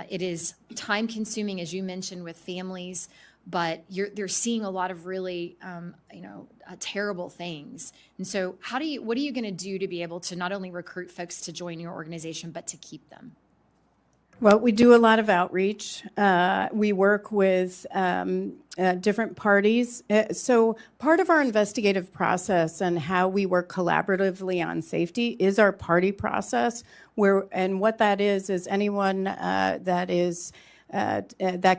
It is time consuming, as you mentioned, with families, but they're seeing a lot of really, terrible things. And so what are you going to do to be able to not only recruit folks to join your organization, but to keep them? Well, we do a lot of outreach. We work with different parties. So part of our investigative process and how we work collaboratively on safety is our party process, and what that is anyone that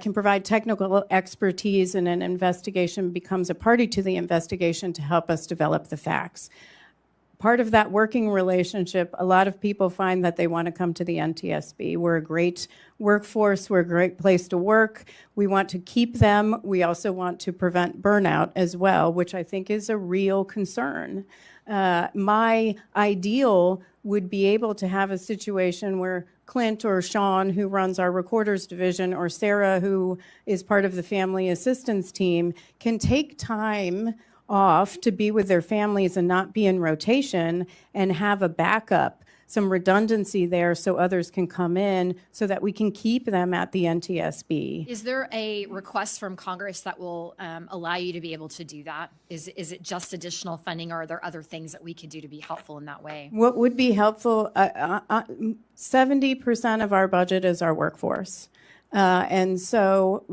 can provide technical expertise in an investigation becomes a party to the investigation to help us develop the facts. Part of that working relationship, a lot of people find that they want to come to the NTSB. We're a great workforce. We're a great place to work. We want to keep them. We also want to prevent burnout as well, which I think is a real concern. My ideal would be able to have a situation where Clint or Sean, who runs our recorders division, or Sarah, who is part of the family assistance team, can take time off to be with their families and not be in rotation and have a backup, some redundancy there so others can come in so that we can keep them at the NTSB. Is there a request from Congress that will allow you to be able to do that? Is it just additional funding, or are there other things that we could do to be helpful in that way? What would be helpful, 70% of our budget is our workforce. And so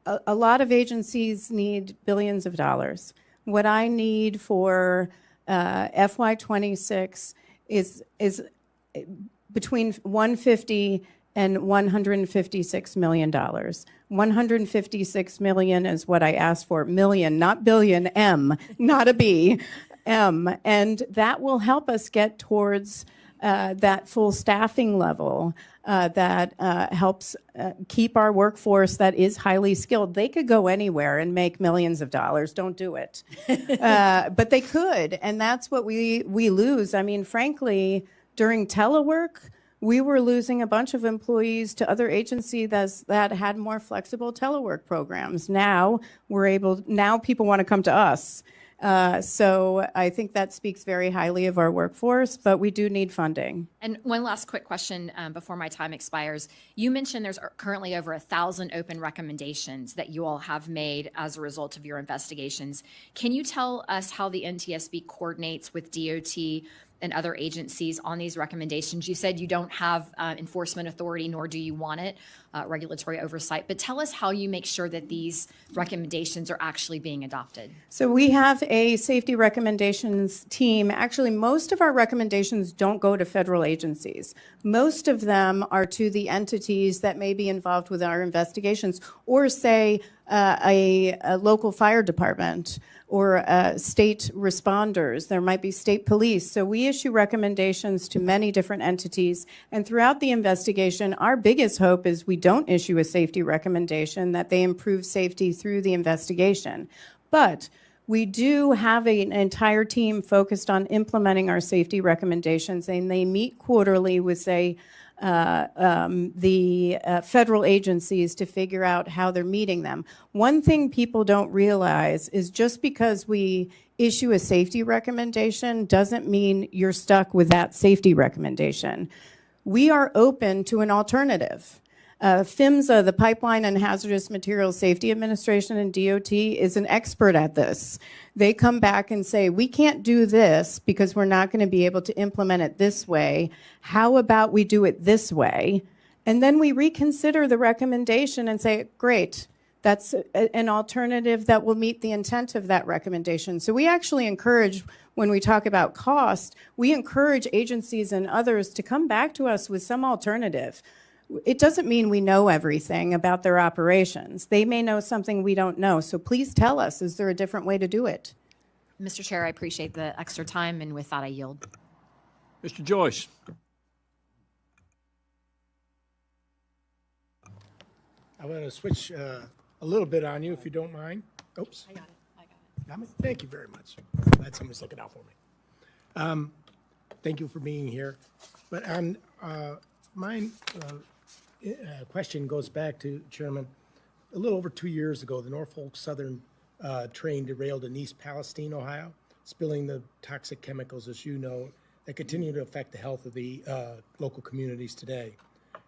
a lot of agencies need billions of dollars. What I need for FY26 is between $150 and $156 million. $156 million is what I asked for. Million, not billion, M, not a B, M. And that will help us get towards that full staffing level that helps keep our workforce that is highly skilled. They could go anywhere and make millions of dollars. Don't do it. But they could, and that's what we lose. I mean, frankly, during telework, we were losing a bunch of employees to other agencies that had more flexible telework programs. Now people want to come to us. So I think that speaks very highly of our workforce, but we do need funding. And one last quick question before my time expires. You mentioned there's currently over 1,000 open recommendations that you all have made as a result of your investigations. Can you tell us how the NTSB coordinates with DOT and other agencies on these recommendations? You said you don't have enforcement authority, nor do you want it, regulatory oversight. But tell us how you make sure that these recommendations are actually being adopted. So we have a safety recommendations team. Actually, most of our recommendations don't go to federal agencies. Most of them are to the entities that may be involved with our investigations, or say a local fire department, or state responders. There might be state police. So we issue recommendations to many different entities. And throughout the investigation, our biggest hope is we don't issue a safety recommendation, that they improve safety through the investigation. But we do have an entire team focused on implementing our safety recommendations, and they meet quarterly with, say, the federal agencies to figure out how they're meeting them. One thing people don't realize is just because we issue a safety recommendation doesn't mean you're stuck with that safety recommendation. We are open to an alternative. PHMSA, the Pipeline and Hazardous Materials Safety Administration, and DOT is an expert at this. They come back and say, we can't do this because we're not going to be able to implement it this way. How about we do it this way? And then we reconsider the recommendation and say, great, that's an alternative that will meet the intent of that recommendation. So we actually encourage, when we talk about cost, we encourage agencies and others to come back to us with some alternative. It doesn't mean we know everything about their operations. They may know something we don't know. So please tell us, is there a different way to do it? Mr. Chair, I appreciate the extra time, and with that, I yield. Mr. Joyce. I want to switch a little bit on you, if you don't mind. Oops. I got it. Got me? Thank you very much. Glad someone's looking out for me. Thank you for being here. But on my question goes back to, Chairman, a little over 2 years ago, the Norfolk Southern train derailed in East Palestine, Ohio, spilling the toxic chemicals, as you know, that continue to affect the health of the local communities today.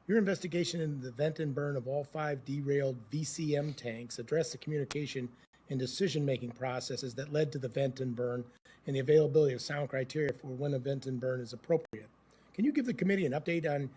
Your investigation into the vent and burn of all 5 derailed VCM tanks addressed the communication and decision-making processes that led to the vent and burn, and the availability of sound criteria for when a vent and burn is appropriate. Can you give the committee an update on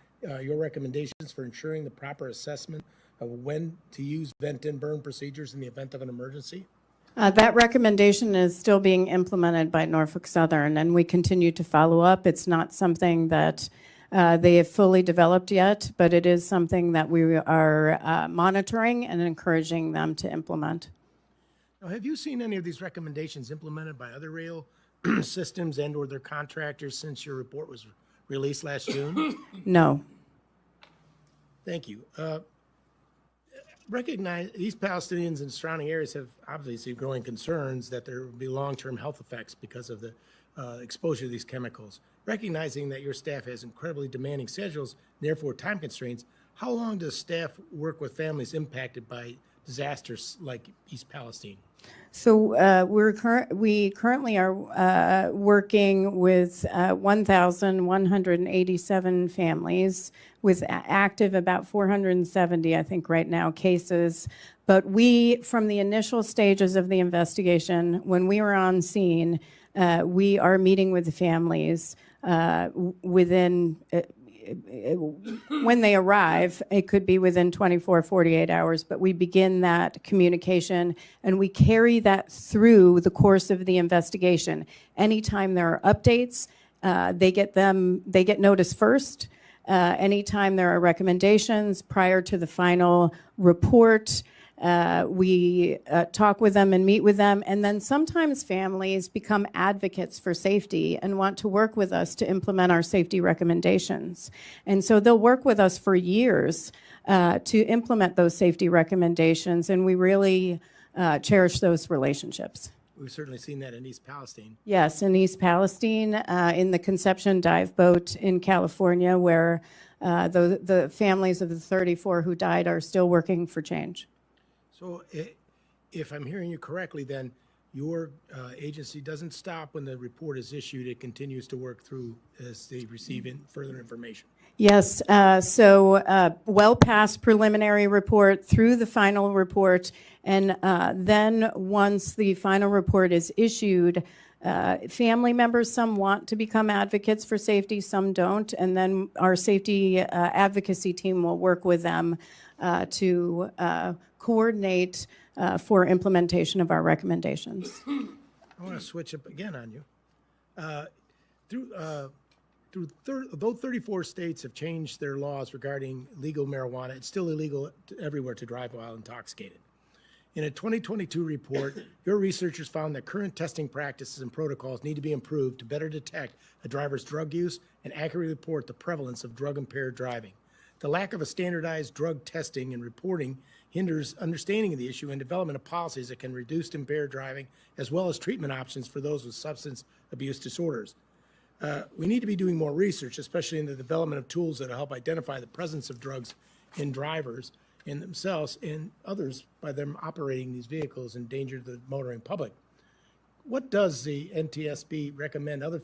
your recommendations for ensuring the proper assessment of when to use vent and burn procedures in the event of an emergency? That recommendation is still being implemented by Norfolk Southern, and we continue to follow up. It's not something that they have fully developed yet, but it is something that we are monitoring and encouraging them to implement. Now, have you seen any of these recommendations implemented by other rail systems and or their contractors since your report was released last June? No. Thank you. Recognize East Palestinians and surrounding areas have obviously growing concerns that there will be long-term health effects because of the exposure to these chemicals. Recognizing that your staff has incredibly demanding schedules, therefore time constraints, how long does staff work with families impacted by disasters like East Palestine? So we currently are working with 1,187 families with active about 470, I think, right now cases. But we, from the initial stages of the investigation, when we were on scene, we are meeting with the families within. When they arrive, it could be within 24, 48 hours, but we begin that communication and we carry that through the course of the investigation. Anytime there are updates, they get notice first. Anytime there are recommendations prior to the final report, we talk with them and meet with them, and then sometimes families become advocates for safety and want to work with us to implement our safety recommendations. And so they'll work with us for years to implement those safety recommendations, and we really cherish those relationships. We've certainly seen that in East Palestine. Yes, in East Palestine, in the Conception dive boat in California, where the families of the 34 who died are still working for change. So if I'm hearing you correctly, then your agency doesn't stop when the report is issued. It continues to work through as they receive further information. Yes, so well past preliminary report through the final report, and then once the final report is issued, family members, some want to become advocates for safety, some don't, and then our safety advocacy team will work with them to coordinate for implementation of our recommendations. I want to switch up again on you. Though 34 states have changed their laws regarding legal marijuana, it's still illegal everywhere to drive while intoxicated. In a 2022 report, your researchers found that current testing practices and protocols need to be improved to better detect a driver's drug use and accurately report the prevalence of drug-impaired driving. The lack of a standardized drug testing and reporting hinders understanding of the issue and development of policies that can reduce impaired driving, as well as treatment options for those with substance abuse disorders. We need to be doing more research, especially in the development of tools that will help identify the presence of drugs in drivers in themselves and others by them operating these vehicles endanger the motoring public. What does the NTSB recommend other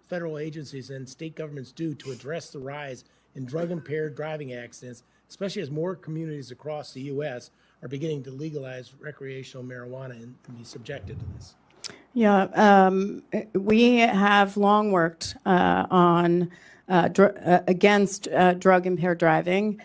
federal agencies and state governments do to address the rise in drug-impaired driving accidents, especially as more communities across the U.S. are beginning to legalize recreational marijuana and be subjected to this? Yeah, we have long worked on against drug-impaired driving.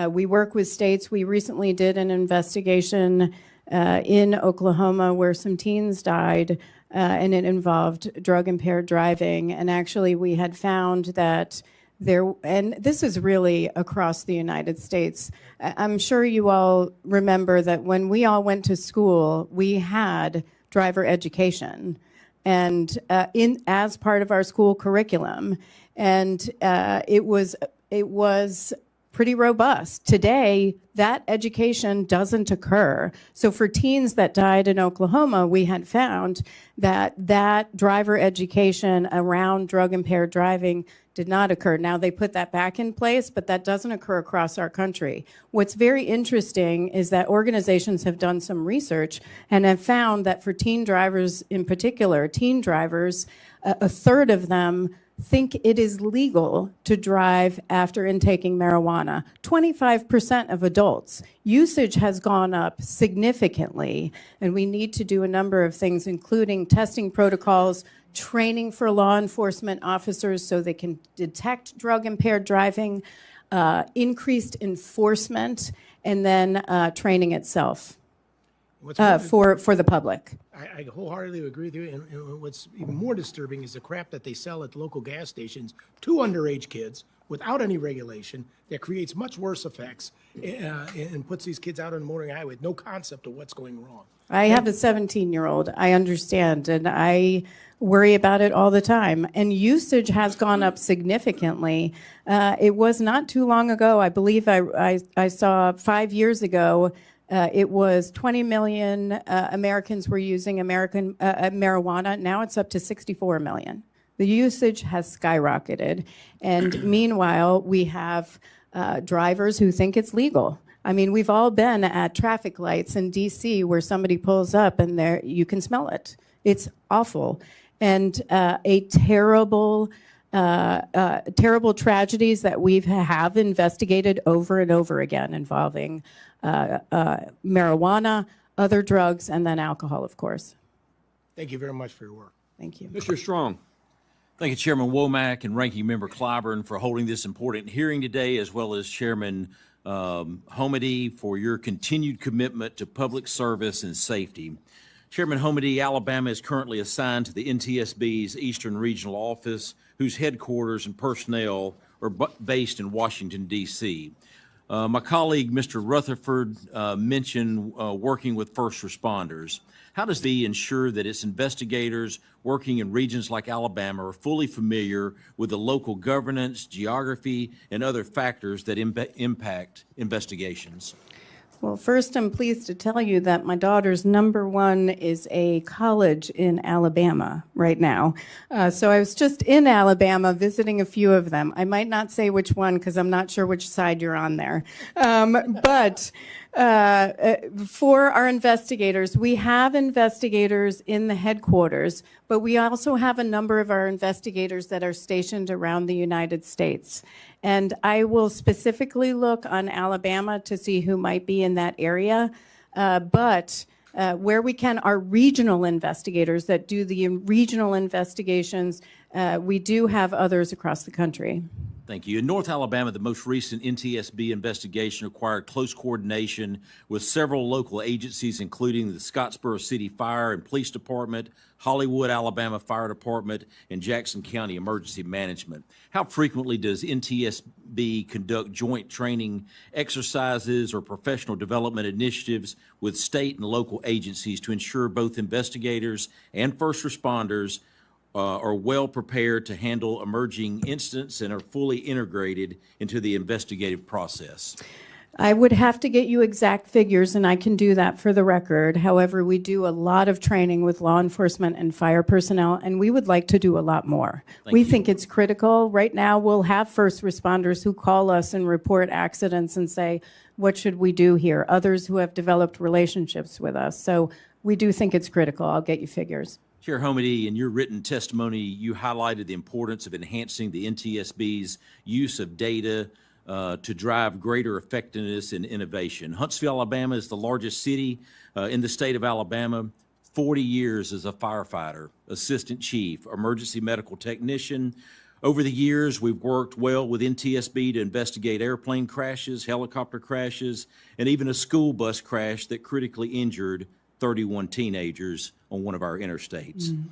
We work with states. We recently did an investigation in Oklahoma where some teens died, and it involved drug-impaired driving. And actually, we had found that and this is really across the United States. I'm sure you all remember that when we all went to school, we had driver education and as part of our school curriculum. And it was pretty robust. Today, that education doesn't occur. So for teens that died in Oklahoma, we had found that driver education around drug-impaired driving did not occur. Now, they put that back in place, but that doesn't occur across our country. What's very interesting is that organizations have done some research and have found that for teen drivers in particular, teen drivers, a third of them think it is legal to drive after intaking marijuana. 25% of adults. Usage has gone up significantly, and we need to do a number of things, including testing protocols, training for law enforcement officers so they can detect drug-impaired driving, increased enforcement and then training itself What's for the public. I wholeheartedly agree with you. And what's even more disturbing is the crap that they sell at the local gas stations to underage kids without any regulation that creates much worse effects and puts these kids out on the motoring highway with no concept of what's going wrong. I have a 17-year-old. I understand, and I worry about it all the time. And usage has gone up significantly. It was not too long ago. I believe I saw 5 years ago. It was 20 million Americans were using marijuana. Now it's up to 64 million. The usage has skyrocketed. And meanwhile, we have drivers who think it's legal. I mean, we've all been at traffic lights in D.C. where somebody pulls up and there you can smell it. It's awful. And terrible tragedies that we have investigated over and over again involving marijuana, other drugs, and then alcohol, of course. Thank you very much for your work. Thank you. Mr. Strong. Thank you, Chairman Womack and Ranking Member Clyburn for holding this important hearing today, as well as Chairman Homendy for your continued commitment to public service and safety. Chairman Homendy, Alabama is currently assigned to the NTSB's Eastern Regional Office, whose headquarters and personnel are based in Washington, D.C. My colleague, Mr. Rutherford, mentioned working with first responders. How does the ensure that its investigators working in regions like Alabama are fully familiar with the local governance, geography, and other factors that impact investigations? Well, first, I'm pleased to tell you that my daughter's number one is a college in Alabama right now. So I was just in Alabama visiting a few of them. I might not say which one because I'm not sure which side you're on there. But for our investigators, we have investigators in the headquarters, but we also have a number of our investigators that are stationed around the United States. And I will specifically look on Alabama to see who might be in that area. But where we can, our regional investigators that do the regional investigations, we do have others across the country. Thank you. In North Alabama, the most recent NTSB investigation required close coordination with several local agencies, including the Scottsboro City Fire and Police Department, Hollywood, Alabama Fire Department, and Jackson County Emergency Management. How frequently does NTSB conduct joint training exercises or professional development initiatives with state and local agencies to ensure both investigators and first responders are well prepared to handle emerging incidents and are fully integrated into the investigative process? I would have to get you exact figures, and I can do that for the record. However, we do a lot of training with law enforcement and fire personnel, and we would like to do a lot more. We think it's critical. Right now, we'll have first responders who call us and report accidents and say, what should we do here? Others who have developed relationships with us. So we do think it's critical. I'll get you figures. Chair Homendy, in your written testimony, you highlighted the importance of enhancing the NTSB's use of data to drive greater effectiveness and innovation. Huntsville, Alabama is the largest city in the state of Alabama. 40 years as a firefighter, assistant chief, emergency medical technician. Over the years, we've worked well with NTSB to investigate airplane crashes, helicopter crashes, and even a school bus crash that critically injured 31 teenagers on one of our interstates. Mm-hmm.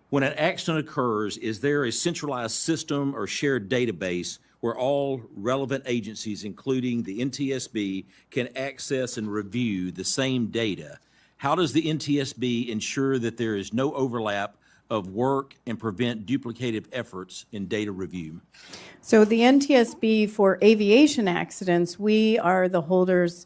When an accident occurs, is there a centralized system or shared database where all relevant agencies, including the NTSB, can access and review the same data? How does the NTSB ensure that there is no overlap of work and prevent duplicative efforts in data review? So the NTSB for aviation accidents, we are the holders.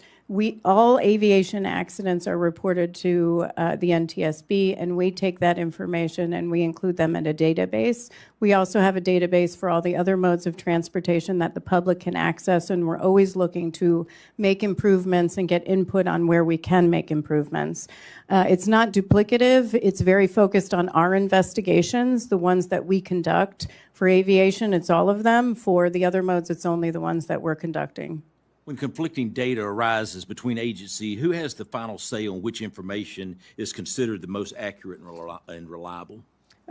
All aviation accidents are reported to the NTSB, and we take that information and we include them in a database. We also have a database for all the other modes of transportation that the public can access, and we're always looking to make improvements and get input on where we can make improvements. It's not duplicative. It's very focused on our investigations, the ones that we conduct. For aviation, it's all of them. For the other modes, it's only the ones that we're conducting. When conflicting data arises between agencies, who has the final say on which information is considered the most accurate and reliable?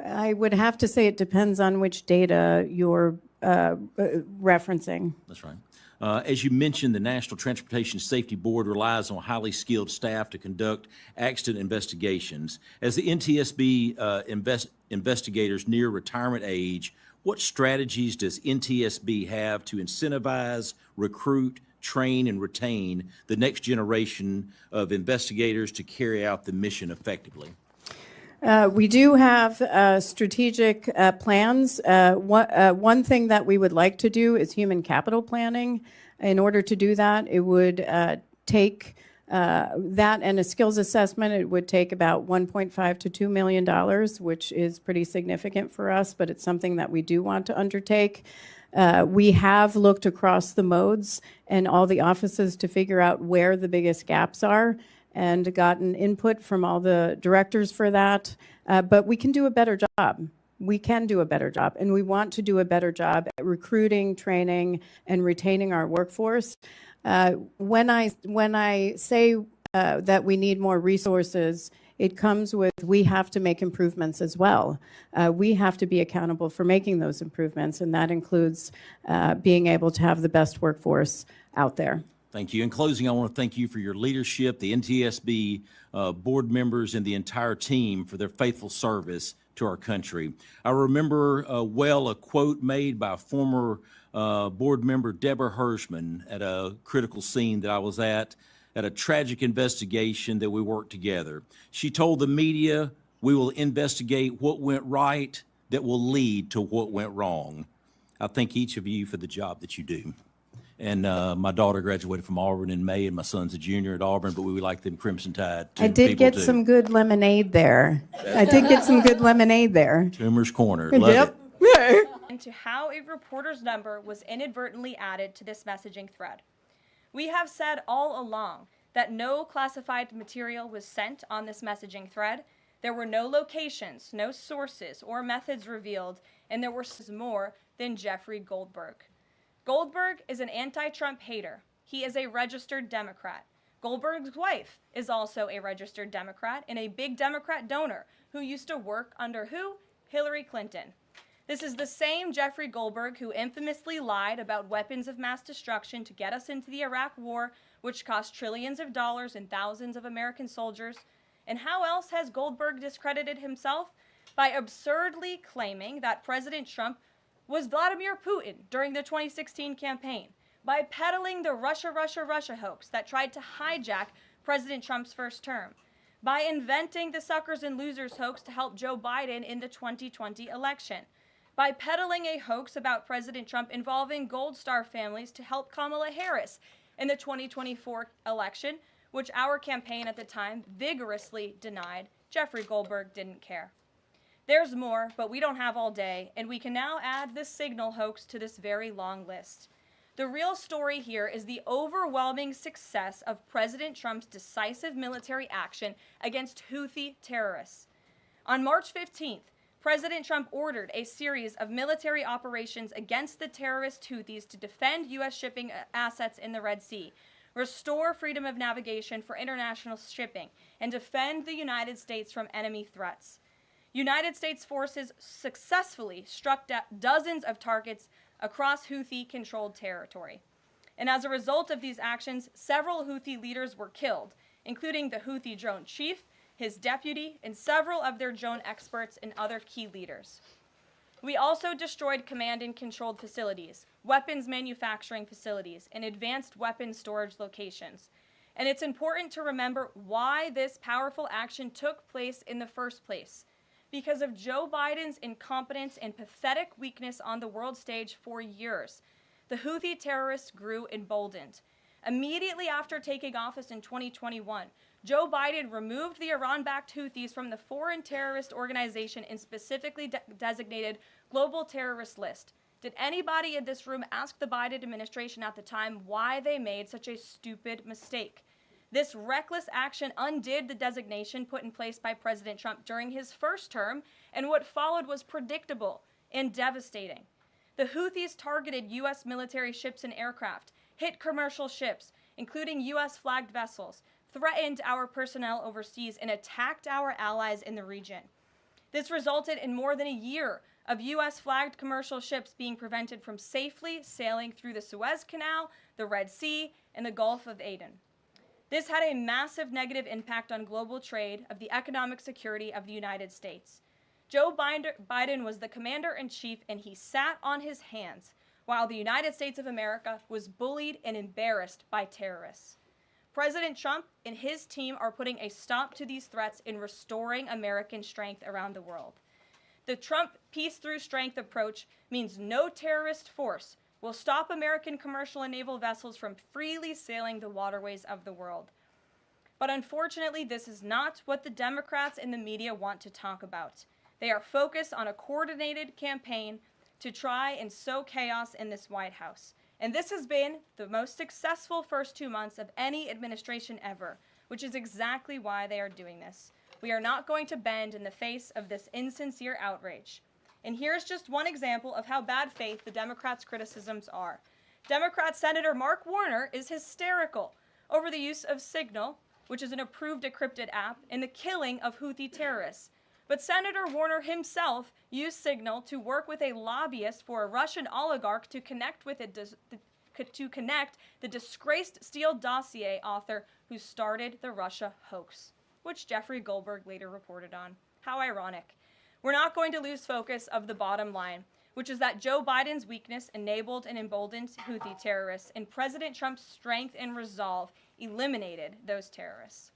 I would have to say it depends on which data you're referencing. That's right. As you mentioned, the National Transportation Safety Board relies on highly skilled staff to conduct accident investigations. As the NTSB investigators near retirement age, what strategies does NTSB have to incentivize, recruit, train, and retain the next generation of investigators to carry out the mission effectively? We do have strategic plans. One thing that we would like to do is human capital planning. In order to do that, it would take that and a skills assessment. It would take about $1.5 to $2 million, which is pretty significant for us, but it's something that we do want to undertake. We have looked across the modes and all the offices to figure out where the biggest gaps are and gotten input from all the directors for that. But we can do a better job. We can do a better job, and we want to do a better job at recruiting, training, and retaining our workforce. When I say that we need more resources, it comes with we have to make improvements as well. We have to be accountable for making those improvements, and that includes being able to have the best workforce out there. Thank you. In closing, I want to thank you for your leadership, the NTSB board members, and the entire team for their faithful service to our country. I remember well a quote made by former board member Deborah Hirschman at a critical scene that I was at a tragic investigation that we worked together. She told the media, "We will investigate what went right that will lead to what went wrong." I thank each of you for the job that you do. And my daughter graduated from Auburn in May, and my son's a junior at Auburn, but we would like them Crimson Tide. I did get some good lemonade there. Tumor's Corner. Love it. Into how a reporter's number was inadvertently added to this messaging thread. We have said all along that no classified material was sent on this messaging thread. There were no locations, no sources, or methods revealed, and there was more than Jeffrey Goldberg. Goldberg is an anti-Trump hater. He is a registered Democrat. Goldberg's wife is also a registered Democrat and a big Democrat donor who used to work under who? Hillary Clinton. This is the same Jeffrey Goldberg who infamously lied about weapons of mass destruction to get us into the Iraq War, which cost trillions of dollars and thousands of American soldiers. And how else has Goldberg discredited himself? By absurdly claiming that President Trump was Vladimir Putin during the 2016 campaign, by peddling the Russia hoax that tried to hijack President Trump's first term, by inventing the suckers and losers hoax to help Joe Biden in the 2020 election, by peddling a hoax about President Trump involving Gold Star families to help Kamala Harris in the 2024 election, which our campaign at the time vigorously denied. Jeffrey Goldberg didn't care. There's more, but we don't have all day, and we can now add this signal hoax to this very long list. The real story here is the overwhelming success of President Trump's decisive military action against Houthi terrorists. On March 15th, President Trump ordered a series of military operations against the terrorist Houthis to defend U.S. shipping assets in the Red Sea, restore freedom of navigation for international shipping, and defend the United States from enemy threats. United States forces successfully struck dozens of targets across Houthi-controlled territory. And as a result of these actions, several Houthi leaders were killed, including the Houthi drone chief, his deputy, and several of their drone experts and other key leaders. We also destroyed command and controlled facilities, weapons manufacturing facilities, and advanced weapons storage locations. And it's important to remember why this powerful action took place in the first place. Because of Joe Biden's incompetence and pathetic weakness on the world stage for years, the Houthi terrorists grew emboldened. Immediately after taking office in 2021, Joe Biden removed the Iran-backed Houthis from the foreign terrorist organization and specifically designated global terrorist list. Did anybody in this room ask the Biden administration at the time why they made such a stupid mistake? This reckless action undid the designation put in place by President Trump during his first term, and what followed was predictable and devastating. The Houthis targeted U.S. military ships and aircraft, hit commercial ships, including U.S.-flagged vessels, threatened our personnel overseas, and attacked our allies in the region. This resulted in more than a year of U.S. flagged commercial ships being prevented from safely sailing through the Suez Canal, the Red Sea, and the Gulf of Aden. This had a massive negative impact on global trade of the economic security of the United States. Joe Biden was the commander-in-chief, and he sat on his hands while the United States of America was bullied and embarrassed by terrorists. President Trump and his team are putting a stop to these threats and restoring American strength around the world. The Trump peace through strength approach means no terrorist force will stop American commercial and naval vessels from freely sailing the waterways of the world. But unfortunately, this is not what the Democrats and the media want to talk about. They are focused on a coordinated campaign to try and sow chaos in this White House. And this has been the most successful first 2 months of any administration ever, which is exactly why they are doing this. We are not going to bend in the face of this insincere outrage. And here's just one example of how bad faith the Democrats' criticisms are. Democrat Senator Mark Warner is hysterical over the use of Signal, which is an approved decrypted app, in the killing of Houthi terrorists. But Senator Warner himself used Signal to work with a lobbyist for a Russian oligarch to connect the disgraced Steele dossier author who started the Russia hoax, which Jeffrey Goldberg later reported on. How ironic. We're not going to lose focus of the bottom line, which is that Joe Biden's weakness enabled and emboldened Houthi terrorists, and President Trump's strength and resolve eliminated those terrorists.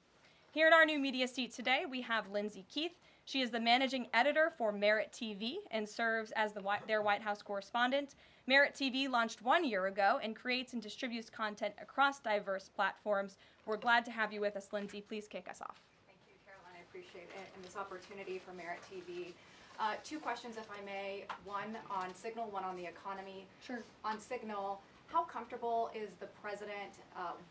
Here in our new media seat today, we have Lindsay Keith. She is the managing editor for Merit TV and serves as their White House correspondent. Merit TV launched 1 year ago and creates and distributes content across diverse platforms. We're glad to have you with us, Lindsay. Please kick us off. Thank you, Caroline. I appreciate it and this opportunity for Merit TV. 2 questions, if I may. One on Signal, one on the economy. Sure. On Signal, how comfortable is the president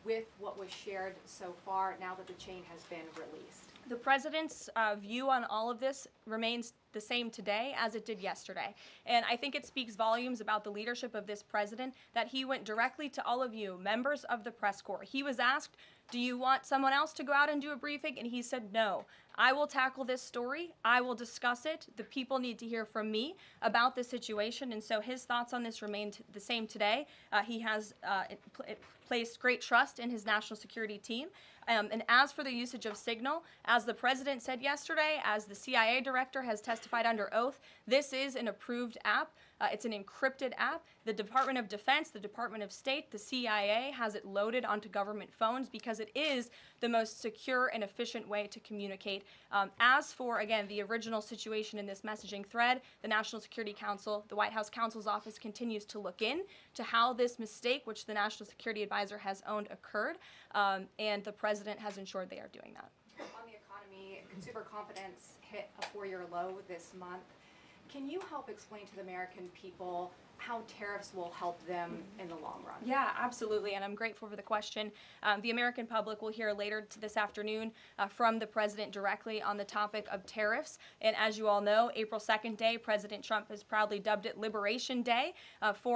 with what was shared so far now that the chain has been released? The president's view on all of this remains the same today as it did yesterday. And I think it speaks volumes about the leadership of this president that he went directly to all of you, members of the press corps. He was asked, do you want someone else to go out and do a briefing? And he said, no, I will tackle this story. I will discuss it. The people need to hear from me about the situation. And so his thoughts on this remained the same today. He has placed great trust in his national security team. And as for the usage of Signal, as the president said yesterday, as the CIA director has testified under oath, this is an approved app. It's an encrypted app. The Department of Defense, the Department of State, the CIA has it loaded onto government phones because it is the most secure and efficient way to communicate. As for, again, the original situation in this messaging thread, the National Security Council, the White House counsel's office continues to look in to how this mistake, which the National Security Advisor has owned, occurred, and the president has ensured they are doing that. On the economy, consumer confidence hit a 4-year low this month. Can you help explain to the American people how tariffs will help them in the long run? Yeah, absolutely, and I'm grateful for the question. The American public will hear later this afternoon from the president directly on the topic of tariffs. And as you all know, April 2nd day, President Trump has proudly dubbed it Liberation Day for